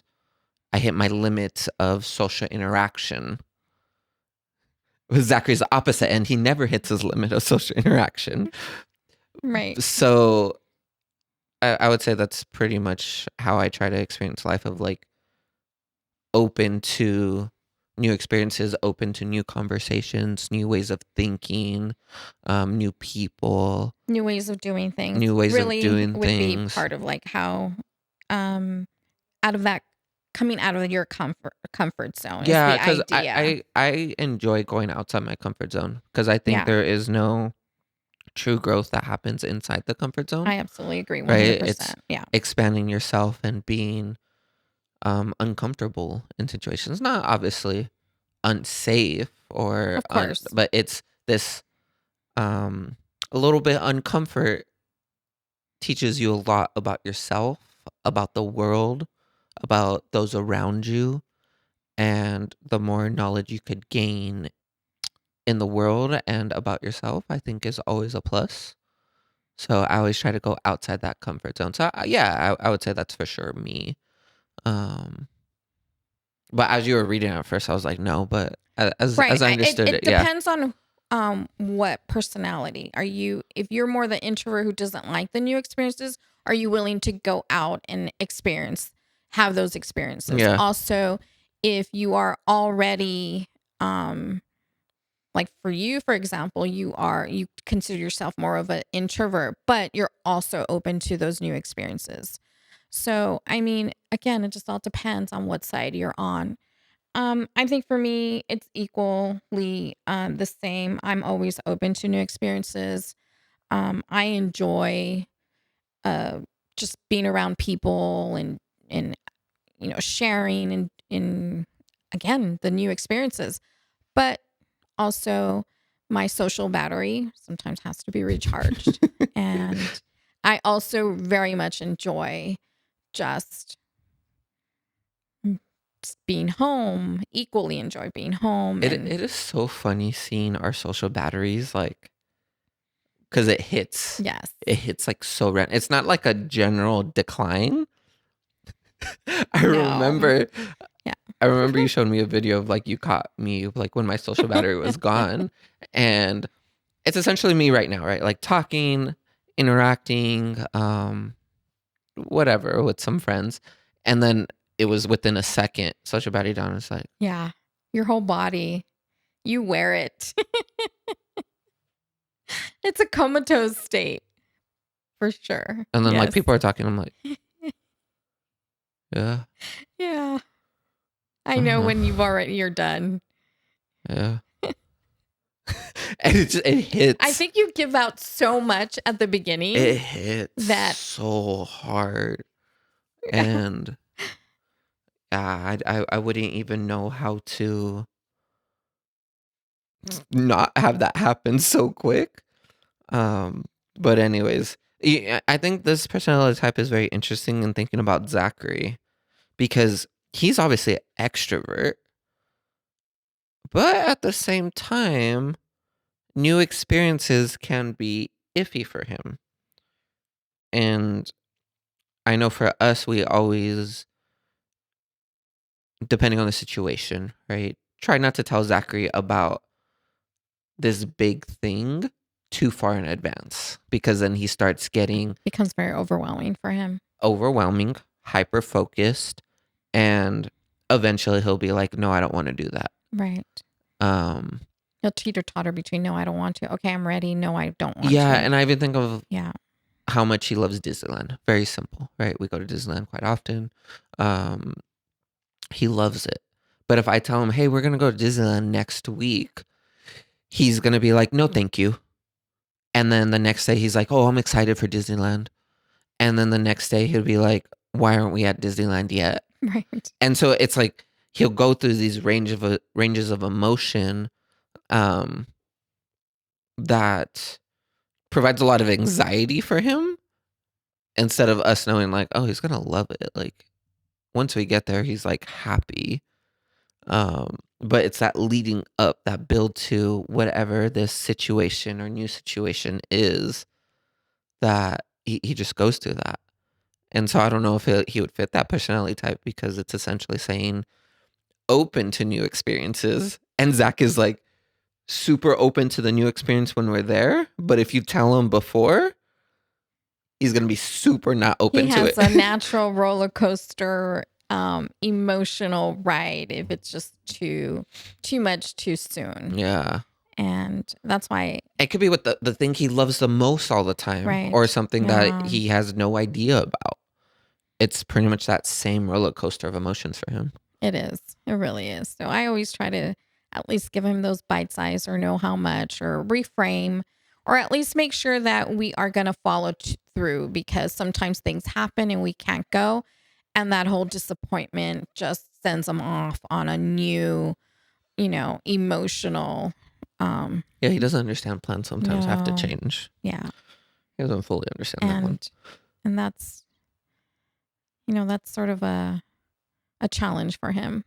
I hit my limits of social interaction. Zachary's the opposite end. He never hits his limit of social interaction. Right. So I would say that's pretty much how I try to experience life, of like open to new experiences, open to new conversations, new ways of thinking, new people, New ways of doing things new ways of really doing would be things. part of like how out of that, coming out of your comfort zone Yeah, is because the idea. I enjoy going outside my comfort zone, because I think Yeah, there is no true growth that happens inside the comfort zone, I absolutely agree right? It's 100%. Yeah, expanding yourself and being uncomfortable in situations. Not obviously unsafe of course. but it's this a little bit uncomfort teaches you a lot about yourself, about the world, about those around you, and the more knowledge you could gain in the world and about yourself, I think is always a plus. So I always try to go outside that comfort zone. So yeah, I would say that's for sure me. Um, but as you were reading it at first, I was like, no. But Right. as I understood It it, yeah, depends on what personality are you. If you're more the introvert who doesn't like the new experiences, are you willing to go out and have those experiences? yeah, Also, if you are already like for you, for example, you consider yourself more of an introvert, but you're also open to those new experiences. So, I mean, again, it just all depends on what side you're on. I think for me, it's equally the same. I'm always open to new experiences. I enjoy uh, just being around people and sharing and again the new experiences. But also, my social battery sometimes has to be recharged, and I also very much enjoy just being home, equally enjoy being home. And it is so funny seeing our social batteries, like, because yes, it hits like so random. It's not like a general decline. I no, remember yeah, I remember you showed me a video of like you caught me like when my social battery was gone, and it's essentially me right now, right? Like talking, interacting, whatever with some friends, and then it was within a second, social battery down. It's like, yeah, your whole body, you wear it. It's a comatose state for sure. and then like Yes. people are talking. I'm like, yeah, Yeah. I know uh-huh, when you're done. yeah, and it I hits. think you give out so much at the It beginning hits that so hard, and I wouldn't even know how to not have that happen so quick. Um, but anyways, I think this personality type is very interesting in thinking about Zachary, because he's obviously an extrovert, but at the same time, new experiences can be iffy for him. And I know for us, we always, depending on the situation, right? Try not to tell Zachary about this big thing too far in advance, because then he starts getting becomes very overwhelming for him. overwhelming, hyper focused, and eventually he'll be like, "No, I don't want to do that." Right. Um, He'll teeter-totter between, "No, I don't want to. Okay, I'm ready. No, I don't want yeah, to." and I even think of Yeah. how much he loves Disneyland. Very simple, right? We go to Disneyland quite often. Um, he loves it. But if I tell him, "Hey, we're gonna go to Disneyland next week," he's gonna be like, "No, thank you." And then the next day, he's like, "Oh, I'm excited for Disneyland." And then the next day, he'll be like, "Why aren't we at Disneyland yet?" Right. And so it's like he'll go through these ranges of emotion, um, that provides a lot of anxiety for him, instead of us knowing like, oh, he's gonna love it. Like once we get there, he's like happy. But it's that leading up, that build to whatever this situation or new situation is, that he just goes through that. And so I don't know if he would fit that personality type, because it's essentially saying open to new experiences. And Zach is like super open to the new experience when we're there, but if you tell him before, he's gonna be super not He open to has it. a natural roller coaster emotional ride if it's just too much too soon. Yeah. And that's why, It could be with the thing he loves the most all the time, or right. something that Yeah, he has no idea about. It's pretty much that same roller coaster of emotions for him. it is. It really is. So I always try to at least give him those bite size or know how much or reframe or at least make sure that we are going to follow through because sometimes things happen and we can't go. And that whole disappointment just sends them off on a new, emotional. Yeah, he doesn't understand plans sometimes have to No. change. Yeah. He doesn't fully understand that one. And that's, that's sort of a challenge for him.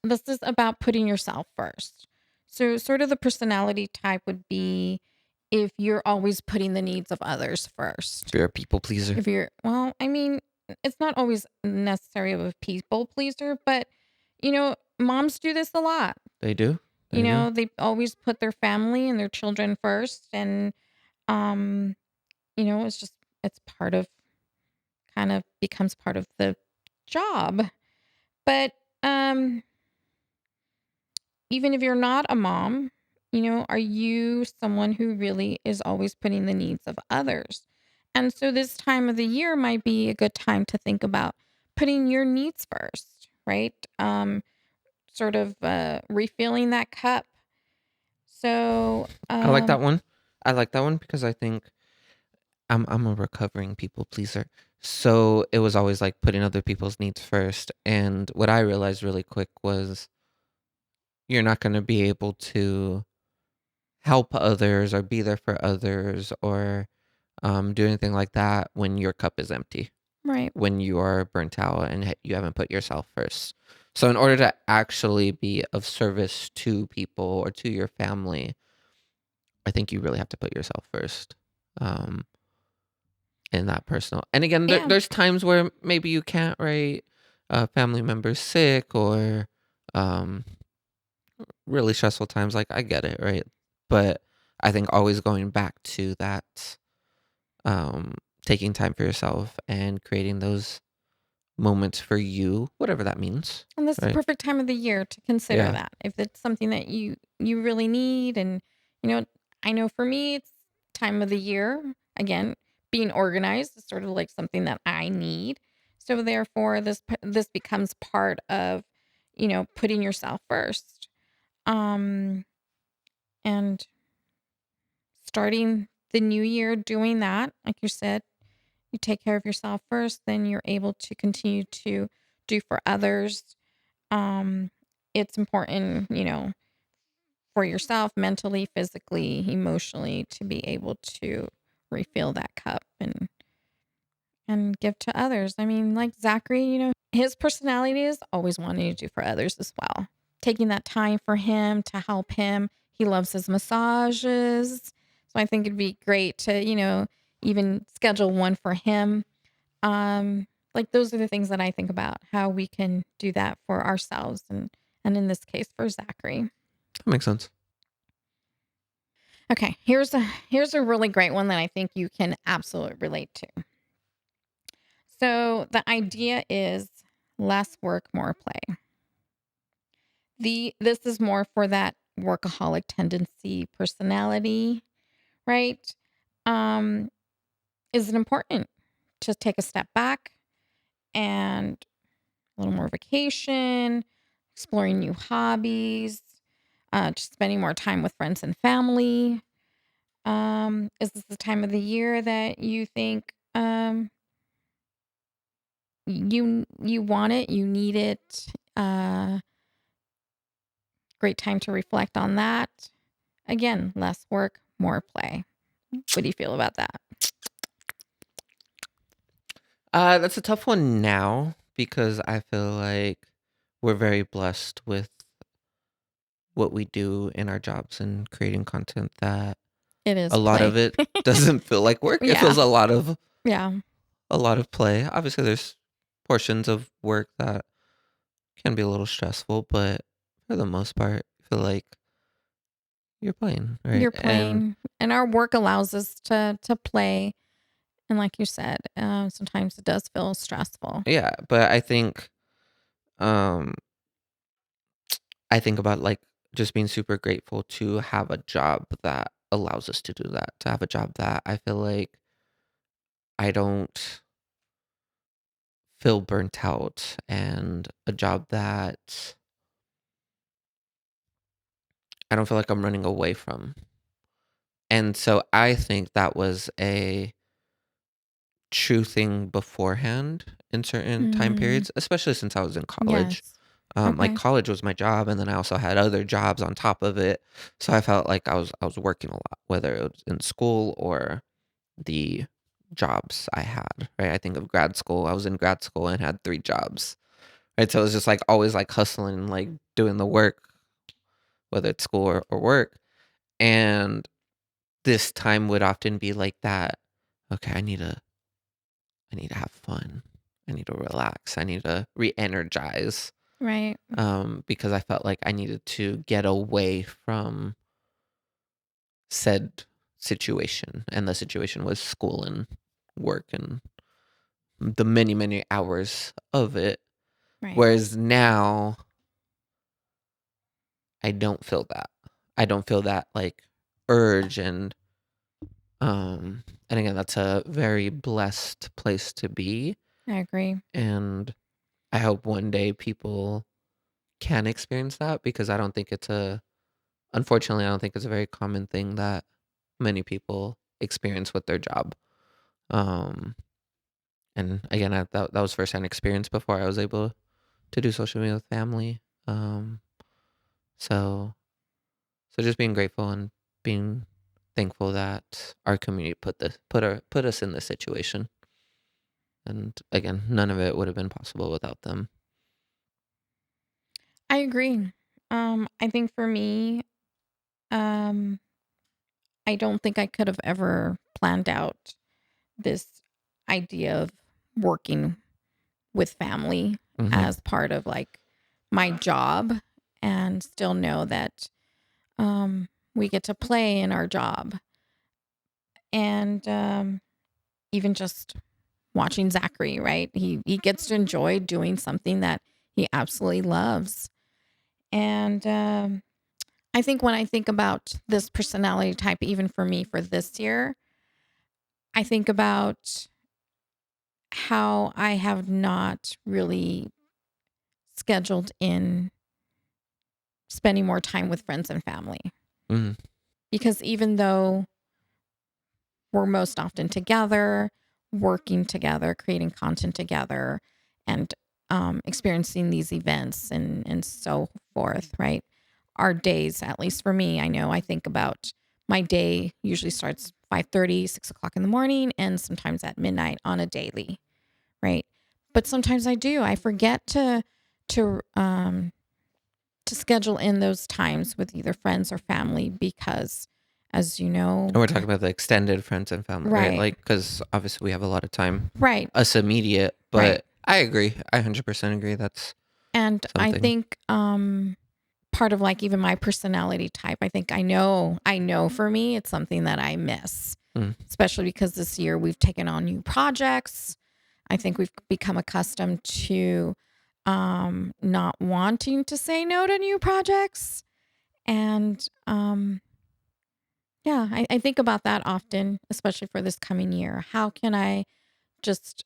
This is about putting yourself first. So, sort of the personality type would be if you're always putting the needs of others first. If you're a people pleaser. Well, I mean, it's not always necessary of a people pleaser, but, moms do this a lot. They do. They They always put their family and their children first. And, um, it's part of, kind of becomes part of the job. But, even if you're not a mom, are you someone who really is always putting the needs of others? And so this time of the year might be a good time to think about putting your needs first, right? Sort of refilling that cup. So, I like that one. I like that one because I think I'm a recovering people pleaser. So it was always like putting other people's needs first. And what I realized really quick was you're not going to be able to help others or be there for others or do anything like that when your cup is empty, right. when you are burnt out and you haven't put yourself first. So in order to actually be of service to people or to your family, I think you really have to put yourself first. In that personal. And again, Yeah. there's times where maybe you can't, right? Family members sick or um, really stressful times. Like I get it, right? But I think always going back to that, taking time for yourself and creating those moments for you, whatever that means. And this is the Right? perfect time of the year to consider Yeah. that. If it's something that you really need and I know for me it's time of the year. Again, being organized is sort of like something that I need. So therefore this becomes part of, putting yourself first. Um and starting the new year doing that, like you said, you take care of yourself first, then you're able to continue to do for others. um it's important, for yourself mentally, physically, emotionally to be able to refill that cup and give to others. I mean, like Zachary, his personality is always wanting to do for others as well. Taking that time for him to help him. He loves his massages. So I think it'd be great to, even schedule one for him. Like those are the things that I think about, how we can do that for ourselves and in this case for Zachary. That makes sense. Okay, here's a really great one that I think you can absolutely relate to. So the idea is less work, more play. This is more for that workaholic tendency personality, right? Um, is it important to take a step back and a little more vacation, exploring new hobbies, just spending more time with friends and family? Is this the time of the year that you think you want it, you need it? Great time to reflect on that. Again, less work, more play. What do you feel about that? That's a tough one now because I feel like we're very blessed with what we do in our jobs and creating content that It is a lot play. of it doesn't feel like work. It Yeah. feels Yeah. a lot of play. Obviously, there's portions of work that can be a little stressful, but for the most part, I feel like you're playing, right? You're And playing, and our work allows us to play. And like you said, sometimes it does feel stressful. yeah, but um I think about like just being super grateful to have a job that allows us to do that, to have a job that I feel like I don't feel burnt out, and a job that I don't feel like I'm running away from. And so I think that was a true thing beforehand in certain time Mm, periods, especially since I was in college. yes. Like Okay. college was my job, and then I also had other jobs on top of it. So I felt like I was working a lot, whether it was in school or the jobs I had. Right. I think of grad school. I was in grad school and had 3 jobs. Right. So it was just like always like hustling, like doing the work, whether it's school or work. And this time would often be like that. Okay, I need to have fun. I need to relax. I need to re-energize. Right. Because I felt like I needed to get away from said situation. And the situation was school and work and the many, many hours of it. Right. Whereas now I don't feel that. I don't feel that like urge, and again that's a very blessed place to be. I agree. And I hope one day people can experience that, because I don't think it's a unfortunately, I don't think it's a very common thing that many people experience with their job. Um, and again, that was first-hand experience before I was able to do social media with family. So so just being grateful and being thankful that our community put us in this situation. And again, none of it would have been possible without them. I agree. I think for me, um, I don't think I could have ever planned out this idea of working with family Hmm. as part of like my job and still know that we get to play in our job. And even just watching Zachary, right? He gets to enjoy doing something that he absolutely loves. And I think when I think about this personality type, even for me for this year, I think about how I have not really scheduled in spending more time with friends and family. Hmm. Because even though we're most often together, working together, creating content together, and experiencing these events and so forth, right? Our days, at least for me, I know I think about my day usually starts 5:30, 6 o'clock in the morning, and sometimes at midnight on a daily, right? But sometimes I forget to um, to schedule in those times with either friends or family because, as you know, And we're talking about the extended friends and family, right? right, Like, because obviously we have a lot of time, right, us immediate, right. but I agree. I 100% agree. That's And I something. think part of like even my personality type, I know for me it's something that I miss, Mm, especially because this year we've taken on new projects. I think we've become accustomed to not wanting to say no to new projects. And yeah, I think about that often, especially for this coming year. How can I just,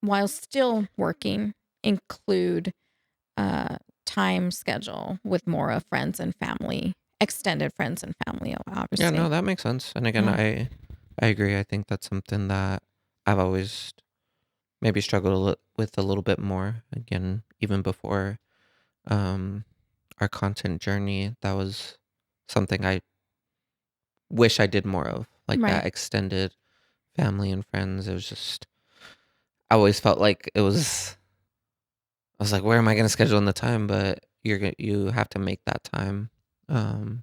while still working, include uh, time schedule with more of friends and family, extended friends and family, yeah, no, obviously. that makes sense. And again, Yeah. I agree. I think that's something that I've always maybe struggled with a little bit more. Again, even before um, our content journey, that was something I wish I did more of, like that Right. extended family and friends. It was just, I always felt like it was. I was like, where am I going to schedule in the time? But you have to make that time. Um,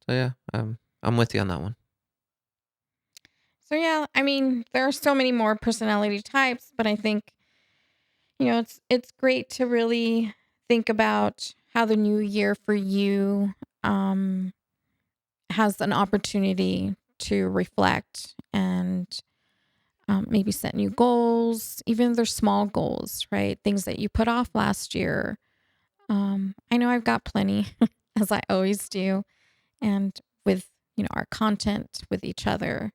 so yeah, I'm with you on that one. So yeah, I mean, there are so many more personality types, but I think, it's great to really think about how the new year for you um, has an opportunity to reflect and maybe set new goals, even if they're small goals, right? Things that you put off last year. I know I've got plenty, as I always do, and with our content with each other,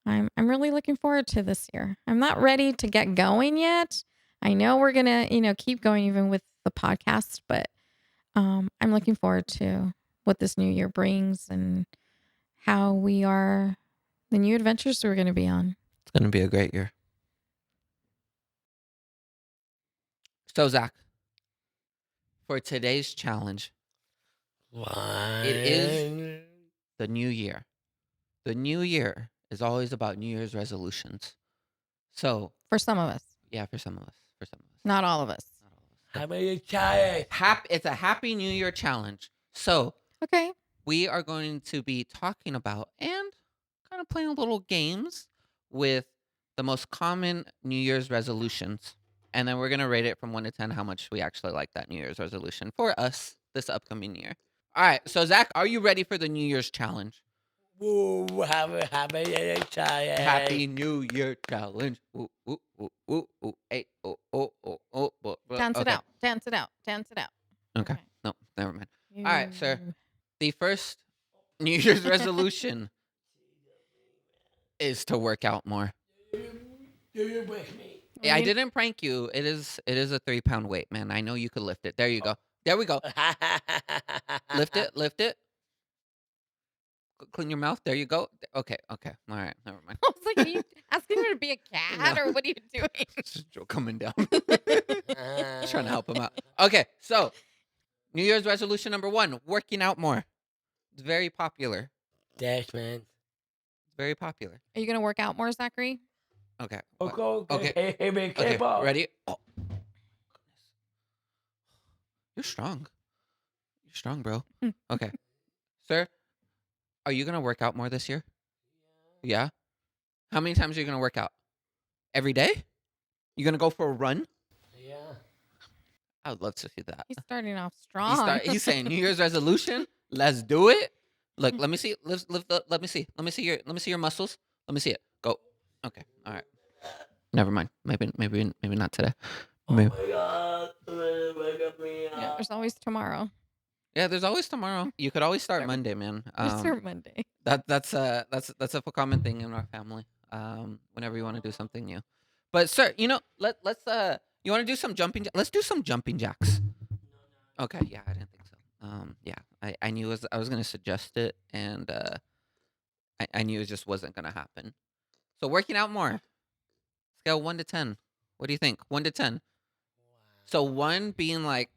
I'm really looking forward to this year. I'm not ready to get going yet. I know we're gonna keep going even with the podcast, but I'm looking forward to what this new year brings and how the new adventures we're gonna be on. It's going to be a great year. So, Zach, for today's challenge, it is the new year. The new year is always about New Year's resolutions. So, For some of us, yeah, for some of us. For some of us. not all of us. Not all of us. Happy challenge. It's a Happy New Year challenge. So, Okay. we are going to be talking about and kind of playing little games with the most common New Year's resolutions. And then we're going to rate it from 1 to 10 how much we actually like that New Year's resolution for us this upcoming year. All right. So, Zach, are you ready for the New Year's challenge? Ooh, happy challenge. Happy New Year challenge. Ooh, ooh, ooh, ooh, ooh, hey, oh, oh, oh, oh, oh, oh. Dance it Okay. out. Dance it out. Dance it out. Okay. Okay. No, never mind. All right, sir. The first New Year's resolution is to work out more. Do you with me? Yeah, I didn't prank you. It is a 3-pound weight, man. I know you could lift it. There you go. There we go. Lift it. Lift it. Clean your mouth. There you go. Okay. Okay. All right. Never mind. I was like, are you asking her to be a cat No. or what are you doing? Just coming down. Trying to help him out. Okay. So, New Year's resolution number 1: working out more. It's very popular. Thanks, man. It's very popular. Are you going to work out more, Zachary? Okay. Okay. Hey, Okay. Ready? Oh. You're strong. You're strong, bro. Okay. Sir, are you going to work out more this year? Yeah? How many times are you going to work out? Every day? You going to go for a run? Yeah. I would love to see that. He's starting off strong. He's saying New Year's resolution. Let's do it. Look, let me see. Let me see. Let me see your muscles. Let me see it. Go. Okay. All right. Never mind. Maybe not today. Maybe. Oh my God. Wake up me up. Yeah, there's always tomorrow. Yeah, there's always tomorrow. You could always start Monday, man. Start Monday. That's a common thing in our family. Whenever you want to do something new. But sir, let's you want to do some jumping? Let's do some jumping jacks. Okay, yeah, I didn't think so. Yeah, I knew I was gonna suggest it, and I knew it just wasn't gonna happen. So working out more. Scale 1 to 10. What do you think? 1 to 10. So 1 being like,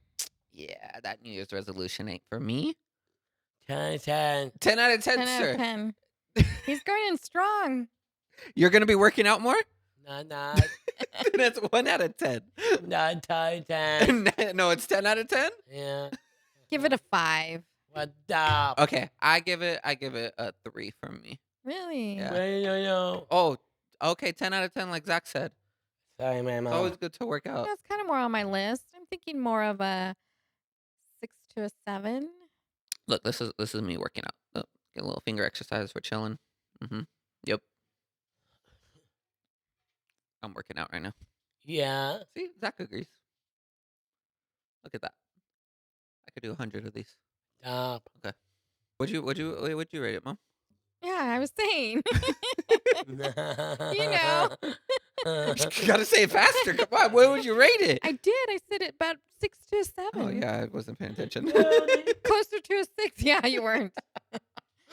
yeah, that New Year's resolution ain't for me. 10. 10 out of 10, 10 out sir. of 10. He's going in strong. You're gonna be working out more? Not. That's 1 out of 10. Not 10. No, it's 10 out of 10. Yeah. Give it a 5. What up? Okay, I give it a 3 from me. Really? Yeah. No. Oh, okay, 10 out of 10, like Zach said. Sorry, man. It's always good to work out. That's kind of more on my list. I'm thinking more of a 6 to a 7. Look, this is me working out. Look, get a little finger exercise for chilling. Yep. I'm working out right now. Yeah. See, Zach agrees. Look at that. I could do 100 of these. Stop. Okay. Would you rate it, Mom? Yeah, I was saying. You know. You gotta say it faster. Come on. Where would you rate it? I did. I said it about 6 to a 7. Oh yeah, I wasn't paying attention. Closer to a 6. Yeah, you weren't. I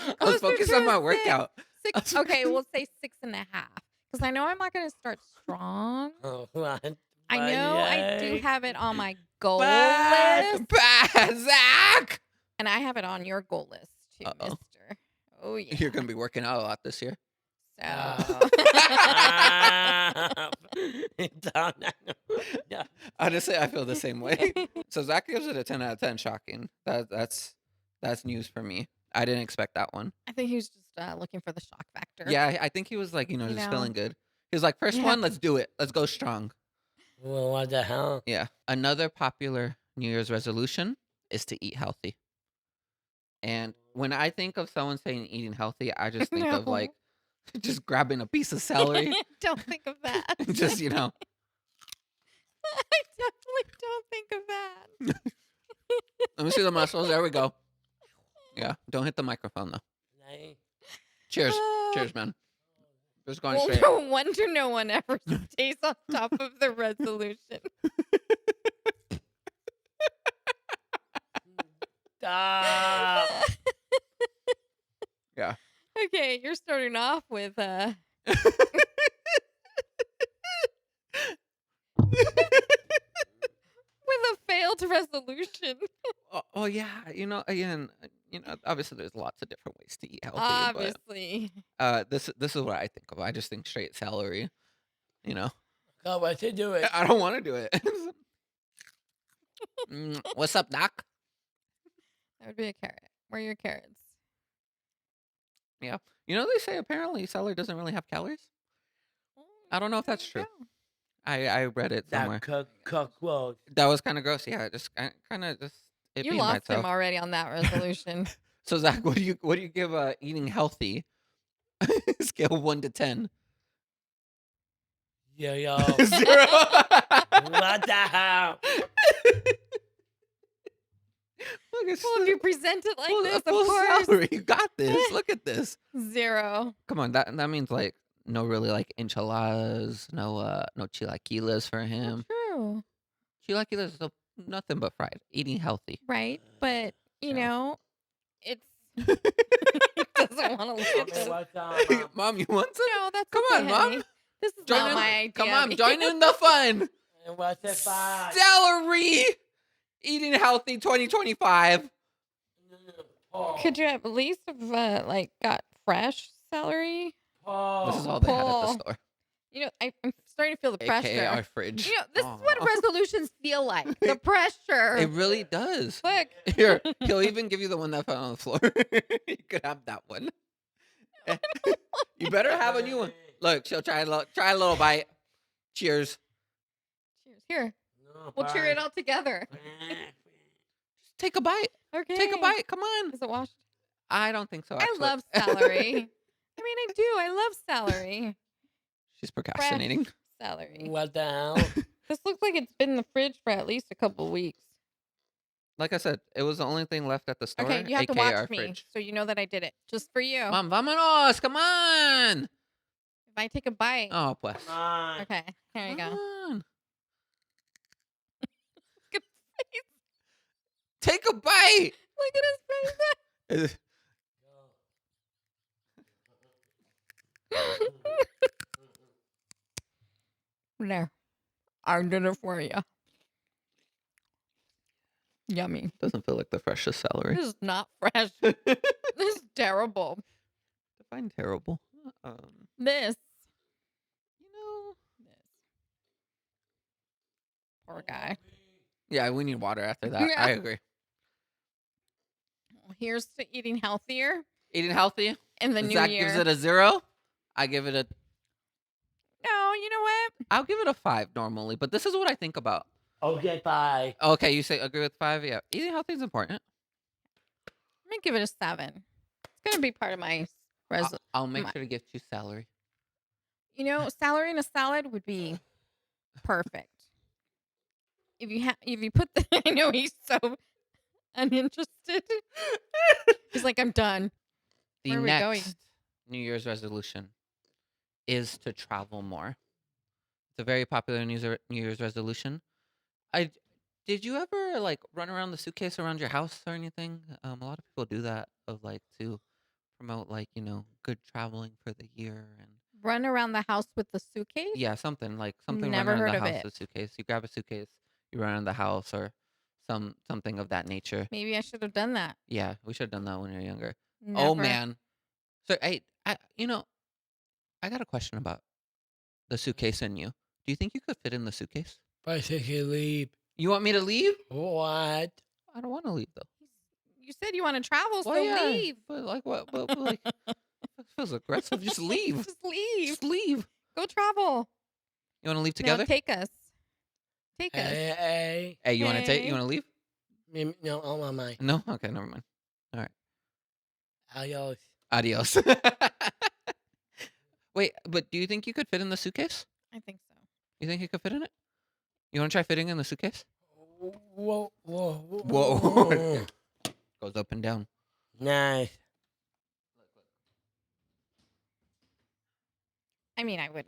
was Closer focused to on a my 6. workout. 6. Okay, we'll say 6.5. Because I know I'm not going to start strong. I know I do have it on my goal list. Zach! And I have it on your goal list too, mister. Oh, yeah. You're going to be working out a lot this year. So. Honestly, I feel the same way. So Zach gives it a 10 out of 10. Shocking. That's news for me. I didn't expect that one. I think he was just looking for the shock factor. Yeah, I think he was like, just feeling good. He was like, first one, let's do it. Let's go strong. Well, what the hell? Yeah. Another popular New Year's resolution is to eat healthy. And when I think of someone saying eating healthy, I just think of No. like just grabbing a piece of celery Don't think of that. and just, I definitely don't think of that. let me see the muscles. There we go. Yeah. Don't hit the microphone though. Nice. Cheers. Oh, Cheers, man. Just going well, straight. no wonder no one ever stays on top of the resolution. Stop. Yeah. Okay, you're starting off with with a failed resolution. Oh yeah. Again, obviously there's lots of different ways to eat healthy, Obviously. but this is what I think of. I just think straight celery. God, what to do it? I don't want to do it. What's up, Doc? That would be a carrot. Where are your carrots? Yeah. They say apparently celery doesn't really have calories. I don't know if There that's you true. go. I read it That somewhere. cockroach. That was kind of gross. Yeah, just kind of just it You being by lost him itself. already on that resolution. So Zach, what do you give eating healthy? Scale 1 to 10. Yo, yo. 0. What the hell? Look, it's Well, if you present it like full, this, of full course. celery. You got this. Look at this. 0. Come on, that means like no really like enchiladas, no chilaquiles for him. True. Chilaquiles is nothing but fried. Eating healthy. Right? But, Yeah. it's he doesn't want to look at Okay, this. what's up, Hey, Mom? Mom, you want some? No, that's Come okay, on, honey. Mom. This is Join not in. my idea. Come on, join in the fun. And what's it fine? Celery. Eating healthy 2025. Could you at least have got fresh celery? This is all they had at the Paul. store. I'm starting to feel the AKA pressure. our fridge. This is what Aw. resolutions feel like. The pressure. It really does. Look. Here, he'll even give you the one that fell on the floor. You could have that one. You better have a new one. Look, she'll try a little bite. Cheers. Cheers. Here. No, We'll cheer it all together. Take a bite. Okay. Take a bite. Come on. Is it washed? I don't think so. I Actually. love celery. I mean, I do. I love celery. She's procrastinating. Fresh celery. What the hell? This looks like it's been in the fridge for at least a couple of weeks. Like I said, it was the only thing left at the store. Okay, you have to AKA our watch me fridge. so you know that I did it. Just for you. Mom, vámonos. Come on. If I take a bite. Oh, pues. Come on. Okay, here you Come go. on. Look at his face. Take a bite. Look at his face. There. I did it for you. Yummy. Doesn't feel like the freshest celery. This is not fresh. This is terrible. Define terrible. This. This. Poor guy. Yeah, we need water after that. Yeah. I agree. Here's to eating healthier Eating healthy. in the new Zach year. gives it a 0. I give it a. No, you know what? I'll give it a 5 normally, but this is what I think about. Okay, bye. Okay, you say agree with 5? Yeah, eating healthy is important. I'm gonna give it a 7. It's gonna be part of my I'll make sure to give you celery. celery in a salad would be perfect. If you put the, I know he's so uninterested. He's like, I'm done. The Where are we going? next New Year's resolution is to travel more. It's a very popular New Year's resolution. Did you ever like run around the suitcase around your house or anything? A lot of people do that to promote good traveling for the year and Run around the house with the suitcase? yeah, something run Never around heard the of house it. with a suitcase. You grab a suitcase, you run around the house or something of that nature. Maybe I should have done that. Yeah, we should have done that when we were younger. Never. Oh man. So I got a question about the suitcase and you. Do you think you could fit in the suitcase? Basically, leave. You want me to leave? What? I don't want to leave though. You said you want to travel, so Well, yeah, leave. but like what? But like, it feels aggressive. Just leave. Just leave. Just leave. Go travel. You want to leave No, together? take us. Take us. Hey. Hey, you want to take? Hey. You want to leave? No, on my mind. No. Okay, never mind. All right. Adios. Adios. Wait, but do you think you could fit in the suitcase? I think so. You think you could fit in it? You want to try fitting in the suitcase? Whoa, whoa, Whoa. Goes up and down. Nice. I mean, I wouldn't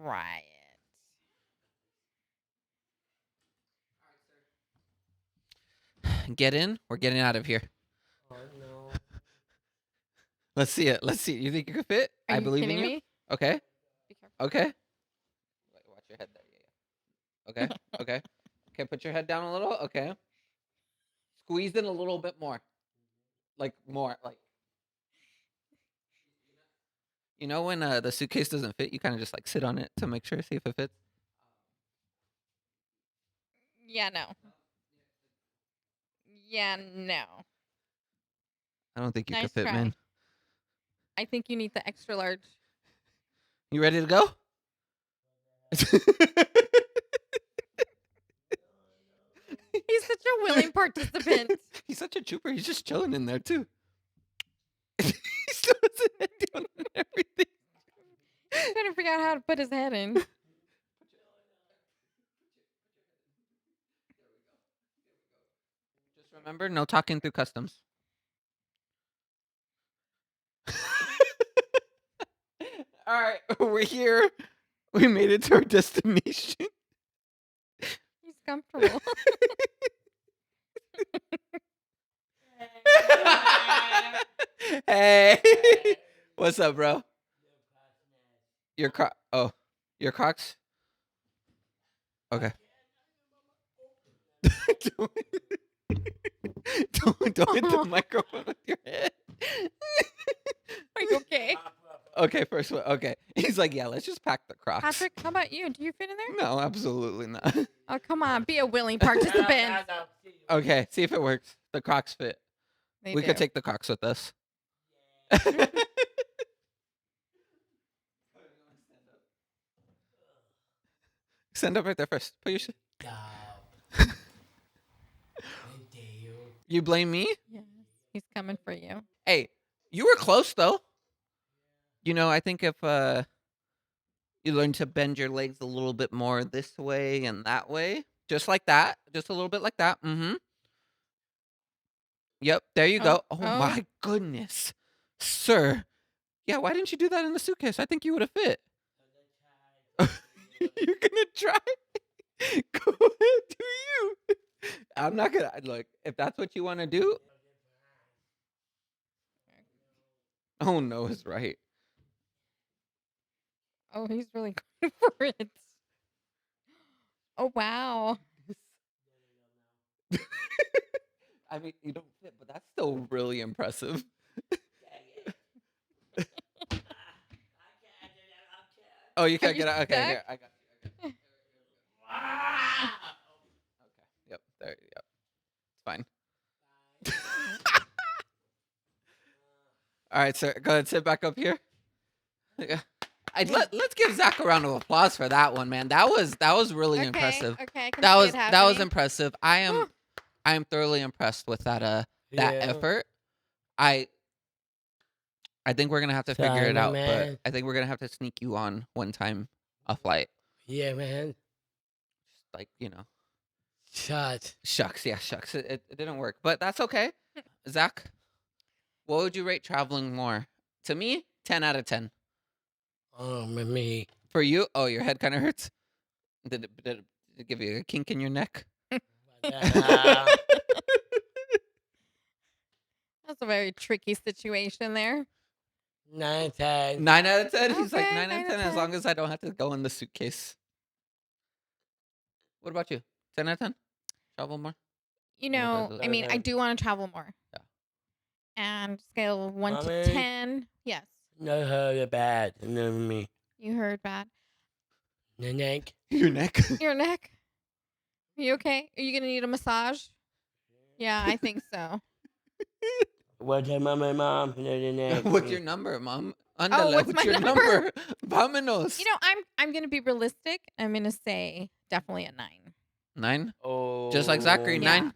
try it. Get in. We're getting out of here. Oh, no. Let's see it. Let's see it. You think you could fit? Are I you believe in kidding you. me? Okay. Be careful. Okay. Watch your head there. Yeah. Okay. Okay. Okay. Put your head down a little. Okay. Squeeze in a little bit more. Like more. Like. You know when the suitcase doesn't fit, you kind of just like sit on it to make sure, see if it fits. Yeah, no. Yeah, no. I don't think you Nice could fit, try. man. I think you need the extra large. You ready to go? He's such a willing participant. He's such a trooper. He's just chilling in there too. He still has his head down and everything. He's trying to figure out how to put his head in. Just remember, no talking through customs. All right, we're here. We made it to our destination. He's comfortable. Hey, what's up, bro? Your your Crocs. Okay. don't hit the microphone with your head. Are you okay? Okay, first one. Okay, he's like, yeah, let's just pack the Crocs. Patrick, how about you? Do you fit in there? No, absolutely not. Oh, come on. Be a willing participant. Okay, see if it works. The Crocs fit. They We do. could take the Crocs with us. Stand up right there first. Put your You blame me? Yes, he's coming for you. Hey, you were close though. You know, I think if you learn to bend your legs a little bit more this way and that way, just like that, just a little bit like that. Mm-hmm. Yep, there you go. Oh my goodness, sir. Yeah, why didn't you do that in the suitcase? I think you would have fit. You're gonna try? Go ahead, do you? I'm not gonna look. If that's what you want to do. Oh no, is right. Oh, he's really going for it. Oh, wow. I mean, you don't fit, but that's still really impressive. Oh, you can't you get out. Okay, stuck? here, I got you. Okay, yep, there, yep. It's fine. All right, sir, go ahead, sit back up here. Yeah. Let's give Zach a round of applause for that one, man. That was really impressive. Okay, I can That see was it that was happening. impressive. I am thoroughly impressed with that effort. I think we're gonna have to figure it out, but I think we're gonna have to sneak you on one time a flight. Yeah, man. Just like, you know. Shucks. Yeah, shucks. It didn't work, but that's okay. Zach, what would you rate traveling more? To me, 10 out of 10. Oh, me. For you, oh, your head kind of hurts. Did it give you a kink in your neck? That's a very tricky situation there. 9 out of 10. 9 out of 10? He's like Okay, 9 out of 10 as long as I don't have to go in the suitcase. What about you? 10 out of 10? Travel more? You know, I mean, I do want to travel more. Yeah. And scale of 1 Mommy? to 10. Yes. No, her bad. No, me. You heard bad. The neck. Your neck? Your neck? Are you okay? Are you going to need a massage? Yeah, I think so. What's your mom? The neck. What's your number, Mom? What's What's my your number? Vámonos. You know, I'm going to be realistic. I'm going to say definitely a 9. 9? Oh. Just like Zachary, Yeah. 9?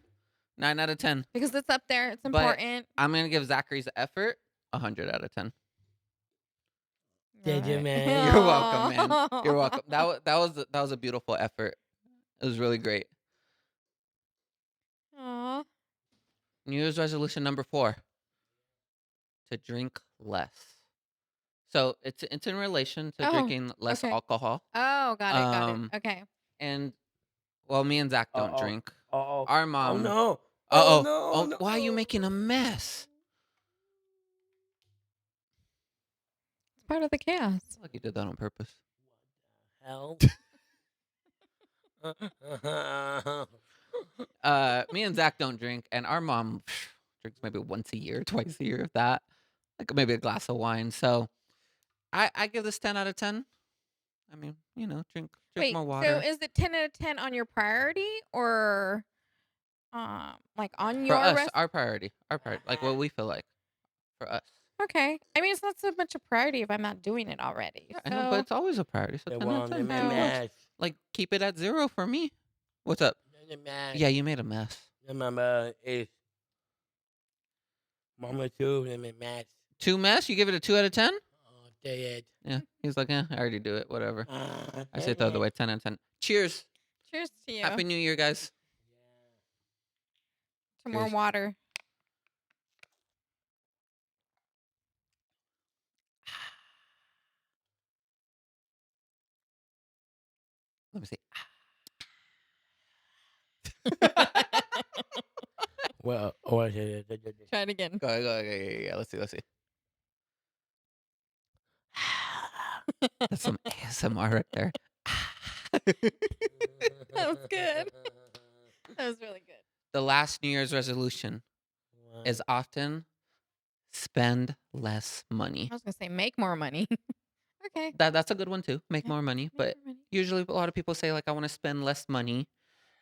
9 out of 10. Because it's up there. It's But important. I'm going to give Zachary's effort 100 out of 10. Did you, Alright. man? You're welcome, man. You're welcome. That was a beautiful effort. It was really great. Aw. New Year's resolution number 4: to drink less. So it's in relation to Oh, drinking less okay. alcohol. Oh, got it, got it. Um, Okay. and well, me and Zach don't Uh-oh. drink. Uh-oh. Our Oh, mom. no. Uh Oh, oh. no. Oh, No. why are you making a mess? It's part of the chaos. I feel like you did that on purpose. Hell. Me and Zach don't drink, and our mom drinks maybe once a year, twice a year, if that. Like maybe a glass of wine. So I give this 10 out of 10. I mean, drink Wait, more so water. is it 10 out of 10 on your priority or like on For your us, rest? our priority, like what we feel like for us. Okay. I mean, it's not so much a priority if I'm not doing it already. Yeah, I know, but So it's always a priority. So The 10 out of one in 10. my So- mess. Like keep it at 0 for me. What's up? The mess. Yeah, you made a mess. The mama is Mama too in my mess. 2 mess? You give it a 2 out of 10? Oh, dead. Yeah. He's like, I already do it. Whatever. I say Dang throw it it. away. 10 out of 10. Cheers. cheers to you. Happy New Year, guys. to more cheers. water. Let me see. Well, Try it again. Go. Yeah. Let's see. That's some ASMR right there. That was good. That was really good. The last New Year's resolution is often spend less money. I was going to say make more money. Okay. That's a good one too. Make Yeah, more money. make But more money. usually a lot of people say like I want to spend less money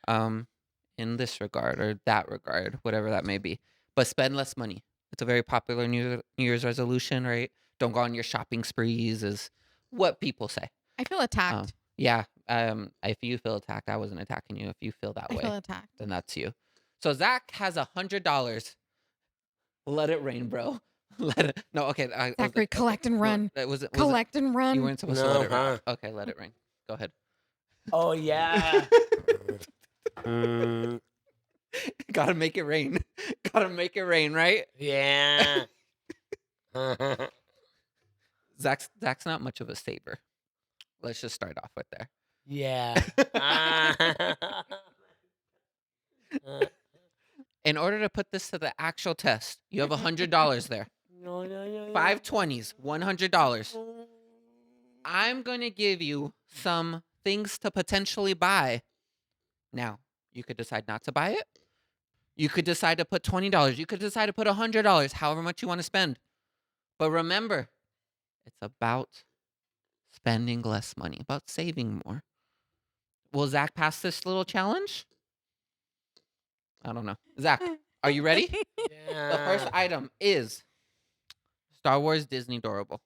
in this regard or that regard, whatever that may be. But spend less money. It's a very popular New Year's resolution, right? Don't go on your shopping sprees is what people say. I feel attacked. Yeah. If you feel attacked, I wasn't attacking you. If you feel that I way, feel attacked. then that's you. So Zach has $100. Let it rain, bro. Let it. No, okay. Zachary, collect and run. Collect and run. You weren't supposed to let it rain. Okay, let it rain. Go ahead. Oh, yeah. Gotta make it rain. Gotta make it rain, right? Yeah. Zach's not much of a saver. Let's just start off with there. Yeah. In order to put this to the actual test, you have $100 there. No. 5 20s, $100. I'm going to give you some things to potentially buy. Now, you could decide not to buy it. You could decide to put $20. You could decide to put $100, however much you want to spend. But remember, it's about spending less money, about saving more. Will Zach pass this little challenge? I don't know. Zach, are you ready? The first item is Star Wars Disney Dorable.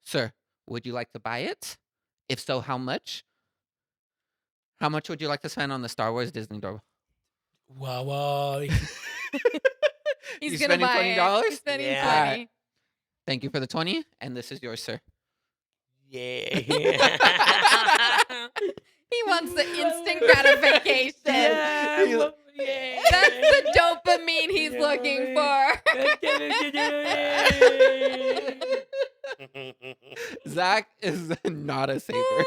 Sir, would you like to buy it? If so, how much? How much would you like to spend on the Star Wars Disney Dorable? Wow. He's You going to spending buy $20? it. He's spending Yeah. 20. Thank you for the 20, and this is yours, sir. Yeah. He wants the instant gratification. Yeah. That's the dopamine he's looking for. Zach is not a saver.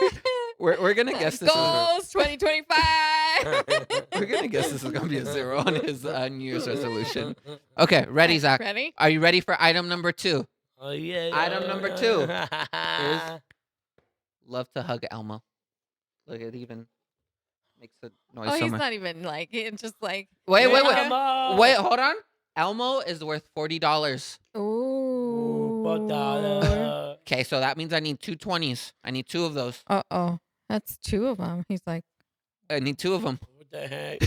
We're gonna guess this. Goals 2025. We're gonna guess this is gonna be a 0 on his New Year's resolution. Okay, ready, Zach? Ready? Are you ready for item number 2? Oh, yeah. Item number 2 is love to hug Elmo. Look, it even makes a noise Oh, he's somewhere. not even like, it's just like. Wait, Elmo. hold on. Elmo is worth $40. Ooh. Okay, so that means I need 2 20s. I need 2 of those. Uh-oh. That's 2 of them. He's like. I need 2 of them. What the heck?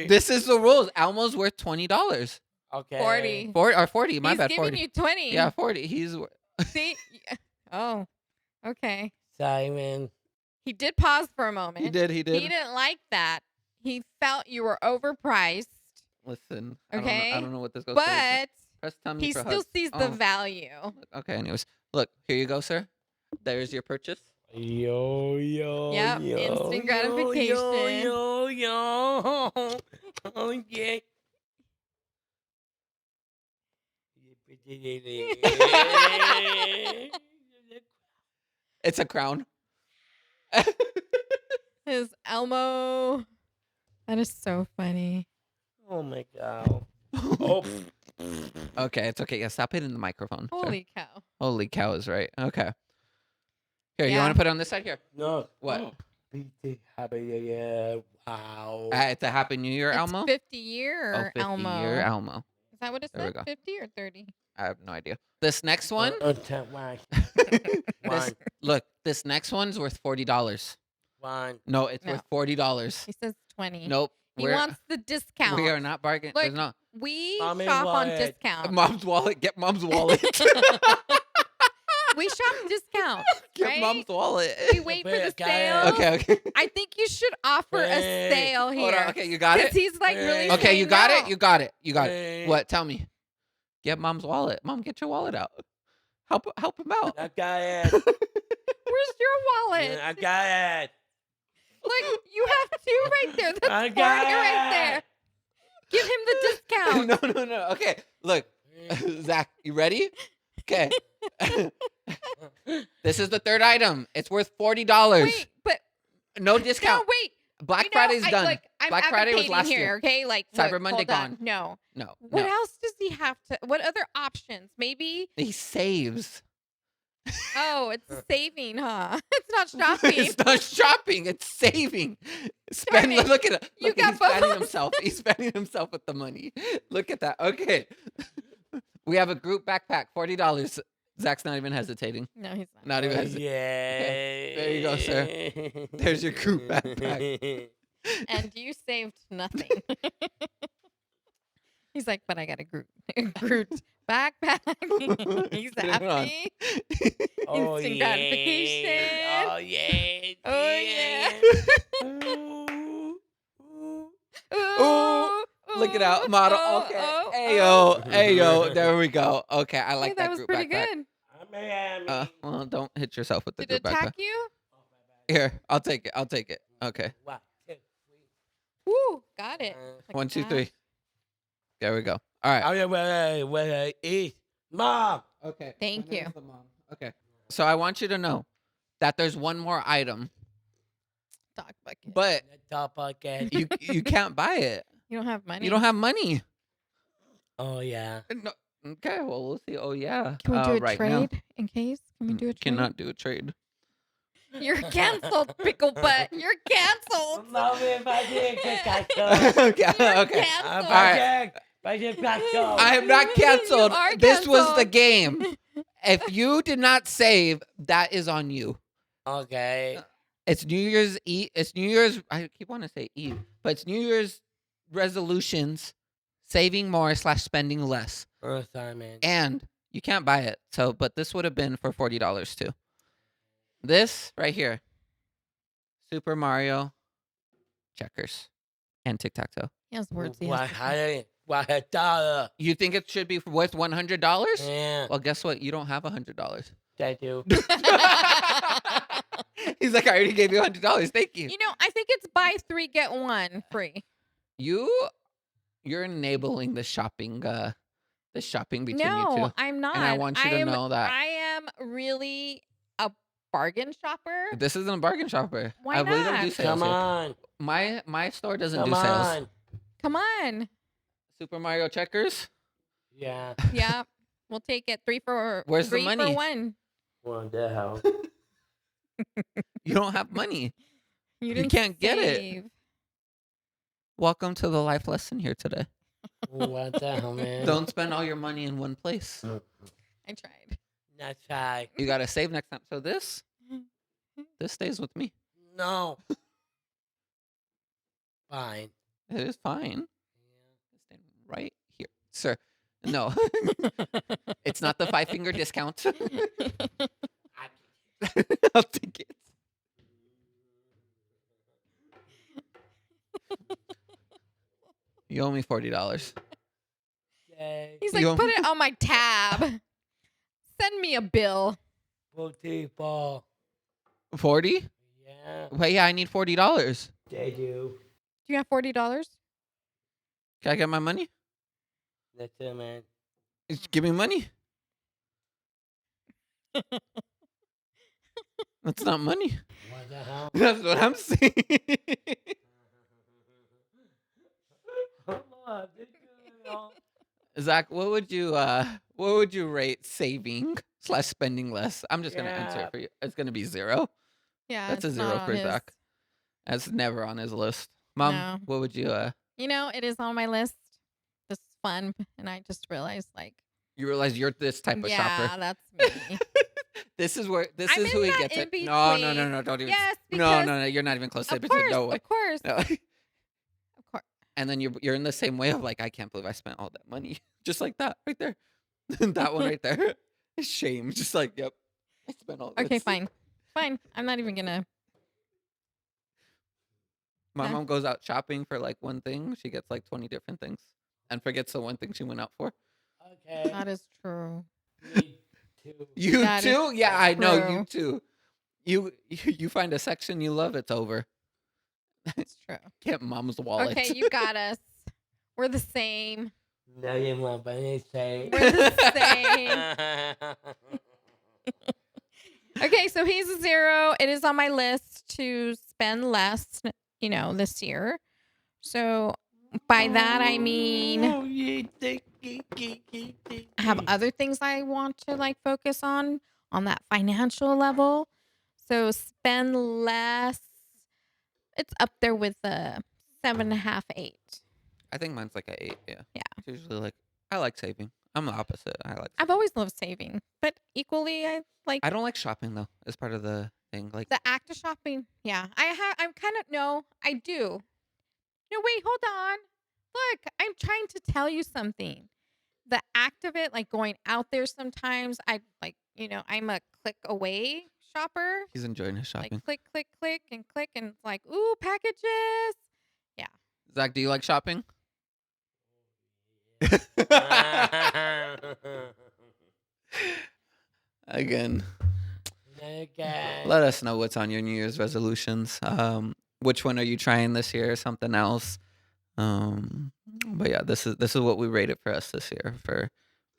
This is the rules. Elmo's worth $20. Okay. 40. 40. My He's bad. giving 40. you 20. Yeah, 40. See? Oh, okay. Simon. He did pause for a moment. He did. He didn't like that. He felt you were overpriced. Listen, Okay? I don't know what this goes for. But Press tummy he for still hugs. sees the value. Okay, anyways. Look, here you go, sir. There's your purchase. Yo, Yep, instant gratification. yo. Oh, yeah. It's a crown. His Elmo. That is so funny. Oh, my God. Oh, Okay, it's okay. Yeah, stop hitting the microphone. Sir. Holy cow. Holy cow is right. Okay. Here, you Yeah. want to put it on this side here? no. What? Wow. It's a Happy New Year, It's Elmo? 50-year 50 Elmo. year Elmo. Is that what it There we said? go. 50 or 30? I have no idea. This next one, One. look, this next one's worth $40. One. No, it's No. worth $40. He says 20. Nope. He wants the discount. We are not bargaining. Look, There's no we Mommy shop on wallet. discount. mom's wallet. Get mom's wallet. We shop discount. Get right? mom's wallet. We wait for the Okay. sale. Okay. I think you should offer a Wait. sale here. Hold on. Okay, you got it. Because he's like really Okay, Okay, saying you got no. it. You got it. You got it. Wait. What? Tell me. Get mom's wallet. Mom, get your wallet out. Help him out. I got it. Where's your wallet? I got it. Look, you have two right there. That's I 40 got right it. there. Give him the discount. No. Okay, look, Zach, you ready? Okay. This is the third item. It's worth $40. Wait, but No discount. no, wait. Black You know, Friday's done. Look, I'm Black Friday was advocating last here, year. okay? Like Cyber look, Monday hold on. gone. No. No. What else does he have to? What other options? Maybe. He saves. Oh, it's saving, huh? It's not shopping. It's not shopping. It's saving. Spend. Darn it. Look at it. You Look, got he's spending both. himself. He's spending himself with the money. Look at that. Okay. We have a group backpack. $40. Zach's not even hesitating. No, he's not. Not even hesitating. Yeah. There you go, sir. There's your group backpack. And you saved nothing. He's like, but I got a Groot backpack. He's Put it on. happy. Oh, Instant yeah. gratification. Oh, yeah. Oh, yeah. Ooh, look it out, model. Okay. Ayo. There we go. Okay, I like Hey, that that was group pretty backpack. good. Well, don't hit yourself with the Did it group backpack. attack you? Here, I'll take it. Okay. 1, 2, 3. Woo, got it. Like 1, 2, that. 3. There we go. All right. Oh, yeah, wait, eat. Mom. Okay. Thank my name you. is the mom. Okay. So I want you to know that there's one more item, Dog bucket. but The top again. you can't buy it. You don't have money. You don't have money. Oh, yeah. No. Okay. Well, we'll see. Oh yeah. Can we do a right trade now. in case? Can we do a trade? Cannot do a trade. You're canceled, pickle butt. You're canceled. Mom, if I did get Okay. You're Okay. canceled. right. I am not canceled. You are This was the canceled. game. If you did not save, that is on you. Okay. It's New Year's Eve. It's New Year's. I keep wanting to say Eve, but it's New Year's resolutions, saving more / spending less, Oh, sorry, man. and you can't buy it. So, but this would have been for $40 too. This right here, Super Mario, checkers, and tic tac toe. He has words. He Why, has to say. $100. You think it should be worth $100? Yeah. Well, guess what? You don't have $100. Thank you. He's like, I already gave you $100. Thank you. You know, I think it's buy 3 get 1 free. You're enabling the shopping between you No, two. I'm not. And I want you to know that. I am really a bargain shopper. This isn't a bargain shopper. Why We don't do not? sales Come here. on. My store doesn't Come do sales. on. Come on. Super Mario checkers. Yeah. Yeah. We'll take it. 3 for Where's the 3 money? for 1. What the hell? You don't have money. You didn't can't get it. save. Welcome to the life lesson here today. What the hell, man? Don't spend all your money in one place. I tried. That's right. You gotta save next time. So this stays with me. No. Fine. It is fine. It's staying right here, sir. No, it's not the 5-finger discount. I'll take it. You owe me $40. He's You like, owe put me it on my tab. Send me a bill. 44. 40? Yeah. Wait, yeah, I need $40. They do. Do you have $40? Can I get my money? That's it, man. Just give me money. That's not money. What the hell? That's what I'm saying. Zach, what would you rate saving / spending less? I'm just gonna answer Yeah. it for you. It's gonna be 0. Yeah, That's a it's not 0 on for his. Zach. That's never on his list. Mom, No. what would you You know, it is on my list. This is fun, and I just realized, like, you realize you're this type of shopper? yeah, that's me. This is who I'm he in that gets in it. No, between. don't even. Yes, No, because no, you're not even close to of it. course, No way. of course, No. of course. And then you're in the same way of like, I can't believe I spent all that money. Just like that right there. That one right there. Shame. Just like, yep. I spent all this. Okay, fine. I'm not even gonna. My Nah. mom goes out shopping for like one thing. She gets like 20 different things and forgets the one thing she went out for. Okay. That is true. Me too. You That is too? Yeah, I know. You true. too. You find a section you love, it's over. That's true. Get mom's wallet. Okay, you got us. We're the same. No, you want to say. We're the same. Okay, so he's a 0. It is on my list to spend less, this year. So by that I mean I have other things I want to like focus on that financial level. So spend less. It's up there with a 7.5, 8. I think mine's like a 8. Yeah. Yeah. It's usually like, I like saving. I'm the opposite. I like. I've always loved saving, but equally I like I don't like shopping though. As part of the thing, like the act of shopping. Yeah, I'm kind of no, I do. No, wait, hold on. Look, I'm trying to tell you something. The act of it, like going out there sometimes, I like, I'm a click away shopper. he's enjoying his shopping. Like click, and it's like, ooh, packages. Yeah. Zach, do you like shopping? Again. Let us know what's on your New Year's resolutions. Which one are you trying this year? Something else. But yeah, this is what we rated for us this year for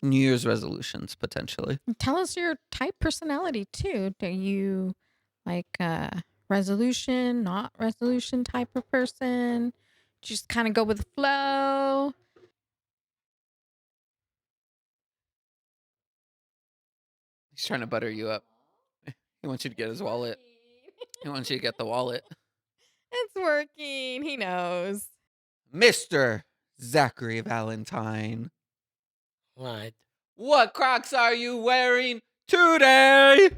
New Year's resolutions potentially. Tell us your type personality too. Do you like resolution, not resolution type of person? Just kind of go with the flow. He's trying to butter you up. He wants you to get his wallet. He wants you to get the wallet. It's working. He knows. Mr. Zachary Valentine. What Crocs are you wearing today?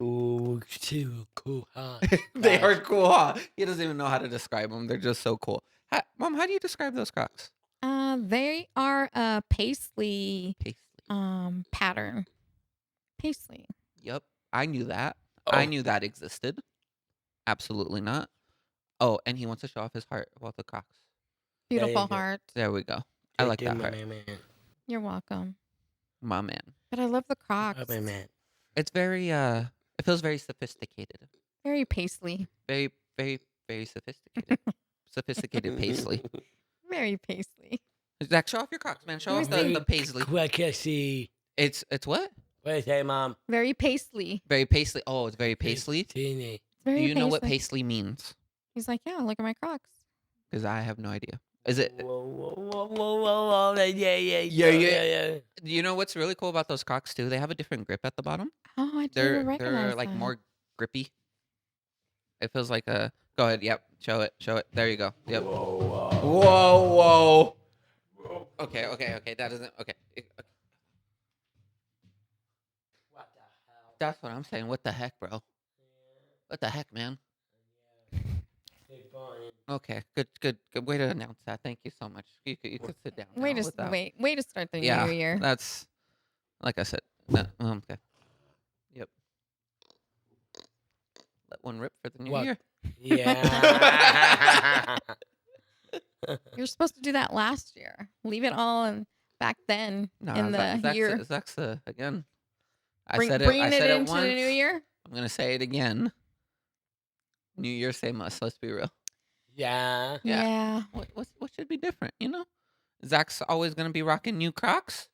Ooh, too cool, huh? They are cool, huh? He doesn't even know how to describe them. They're just so cool. Mom, how do you describe those Crocs? They are a paisley pattern. Paisley. Yep. I knew that. Oh. I knew that existed. Absolutely not. Oh, and he wants to show off his heart about the Crocs. Beautiful heart. There we go. I like that heart. You're welcome. My man. But I love the Crocs. My man. It's very it feels very sophisticated. Very paisley. Very, very, very sophisticated. Sophisticated paisley. Very paisley. Zach, show off your Crocs, man. Show off the paisley. Quackity. It's what? What do you say, Mom? Very paisley. Very paisley. Oh, it's very paisley. Teeny. Very Do you know what paisley. paisley means? He's like, yeah, look at my Crocs. Because I have no idea. Is it? Whoa. Yeah. Do you know what's really cool about those Crocs too? They have a different grip at the bottom. Oh, I didn't recognize They're like that. more grippy. It feels like a. Go ahead. Yep. Show it. There you go. Yep. Whoa. Okay. That isn't okay. What the hell? That's what I'm saying. What the heck, bro? What the heck, man? Okay. Good way to announce that. Thank you so much. You could sit down. Way now to without- way to start the Yeah, new year. that's like I said. No, okay. Yep. Let one rip for the new What? year. Yeah. You're supposed to do that last year. Leave it all back then Nah, in the year. Zach's again. I Bringing it said it into the new once. year. I'm gonna say it again. New Year, same us. Let's be real. Yeah. Yeah. Yeah. What should be different? Zach's always gonna be rocking new Crocs.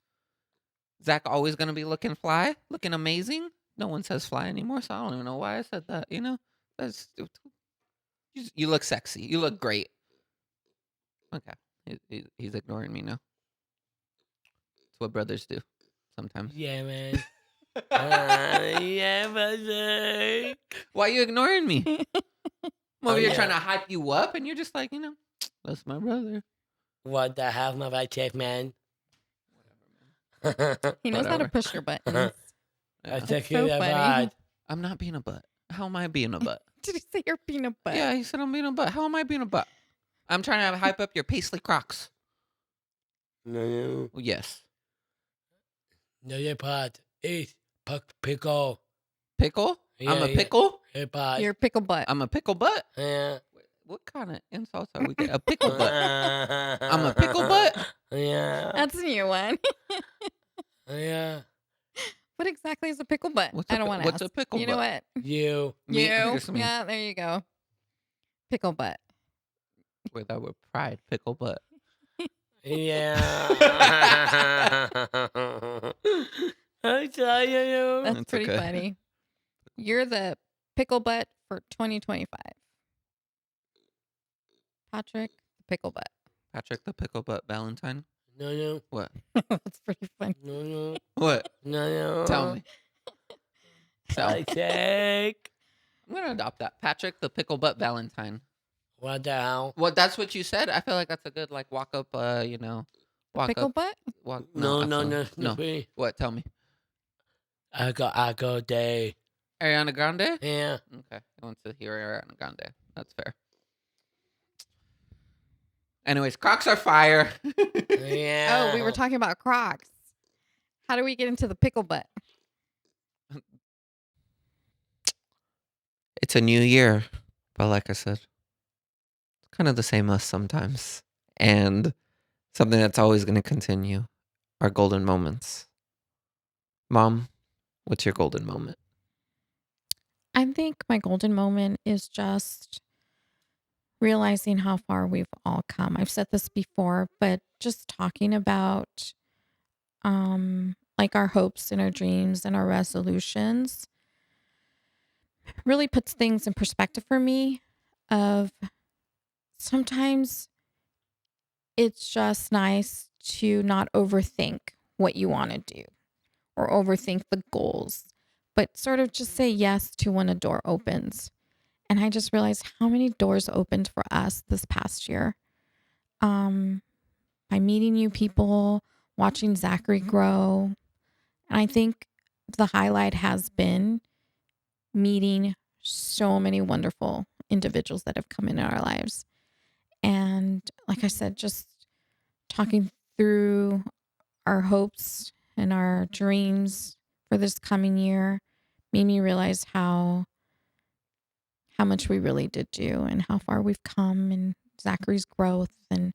Zach always gonna be looking fly, looking amazing. No one says fly anymore, so I don't even know why I said that. That's you look sexy. You look great. Okay, he's ignoring me now. It's what brothers do sometimes. Yeah, man. Yeah, brother. Why are you ignoring me? I'm over here yeah. trying to hype you up, and you're just like, that's my brother. What the hell, my right check, man? He knows how to Whatever. push your buttons. I Yeah. took so you funny. bad. I'm not being a butt. How am I being a butt? Did he say you're being a butt? Yeah, he said I'm being a butt. How am I being a butt? I'm trying to hype up your paisley Crocs. No. Yes. No, your pot. Eat. Pickle. Pickle? Yeah, I'm a yeah. pickle? Your pot. You're a pickle butt. I'm a pickle butt? Yeah. What kind of insults are we getting? A pickle butt. I'm a pickle butt? Yeah. That's a new one. Yeah. What exactly is a pickle butt? I don't want to What's ask. a pickle You know butt? what? You. Me? You. Just me. Yeah, there you go. Pickle butt. With that with pride. Pickle butt. Yeah. I'm sorry, That's It's pretty okay. funny. You're the pickle butt for 2025. Patrick, the pickle butt. Patrick the pickle butt Valentine? No. What? That's pretty funny. No. What? No. Tell me. I take. I'm going to adopt that. Patrick the pickle butt Valentine. What the hell? Well, that's what you said. I feel like that's a good walk up. Walk Pickle up. butt? Walk. No. No. What? Tell me. I go day. Ariana Grande. Yeah. Okay, I want to hear Ariana Grande. That's fair. Anyways, Crocs are fire. Yeah. Oh, we were talking about Crocs. How do we get into the pickle butt? It's a new year, but like I said, it's kind of the same us sometimes, and something that's always going to continue are golden moments. Mom, what's your golden moment? I think my golden moment is just realizing how far we've all come. I've said this before, but just talking about like our hopes and our dreams and our resolutions really puts things in perspective for me of sometimes it's just nice to not overthink what you want to do or overthink the goals, but sort of just say yes to when a door opens. And I just realized how many doors opened for us this past year. By meeting new people, watching Zachary grow. And I think the highlight has been meeting so many wonderful individuals that have come into our lives. And like I said, just talking through our hopes and our dreams for this coming year made me realize how much we really did do and how far we've come and Zachary's growth and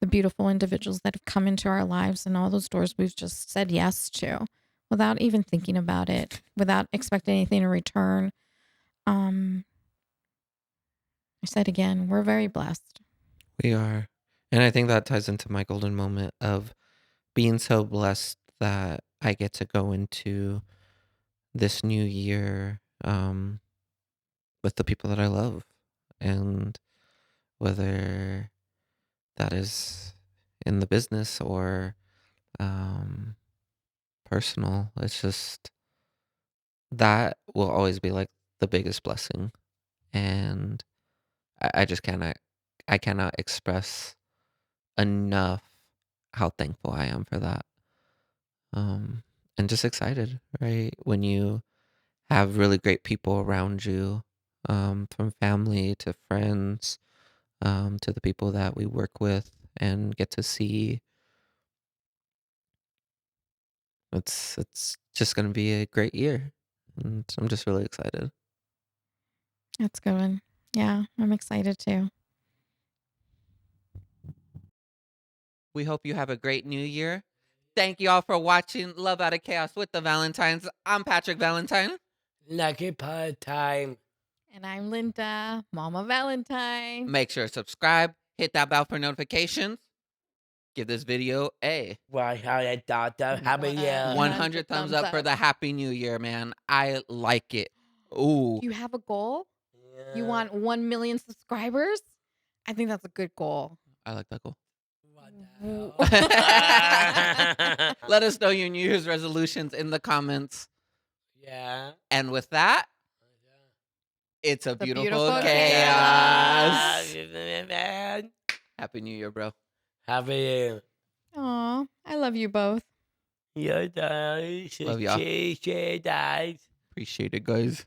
the beautiful individuals that have come into our lives and all those doors we've just said yes to without even thinking about it, without expecting anything in return. I said again, we're very blessed. We are. And I think that ties into my golden moment of being so blessed that I get to go into this new year with the people that I love. And whether that is in the business or personal, it's just that will always be like the biggest blessing. And I just I cannot express enough how thankful I am for that. And just excited, right? When you have really great people around you, from family to friends, to the people that we work with and get to see. It's just gonna be a great year. And I'm just really excited. That's good one. Yeah, I'm excited too. We hope you have a great new year. Thank you all for watching Love Out of Chaos with the Valentines. I'm Patrick Valentine. Lucky part time. And I'm Linda, Mama Valentine. Make sure to subscribe, hit that bell for notifications. Give this video a 100 daughter. Happy year. 100 thumbs up for the Happy New Year, man. I like it. Ooh. Do you have a goal? Yeah. You want 1 million subscribers? I think that's a good goal. I like that goal. What the Ooh. hell? Let us know your New Year's resolutions in the comments. Yeah. And with that, it's a The beautiful, beautiful chaos. chaos. Happy New Year, bro. Happy year. Aw, I love you both. Your guys. Love y'all. Guys. Appreciate it, guys.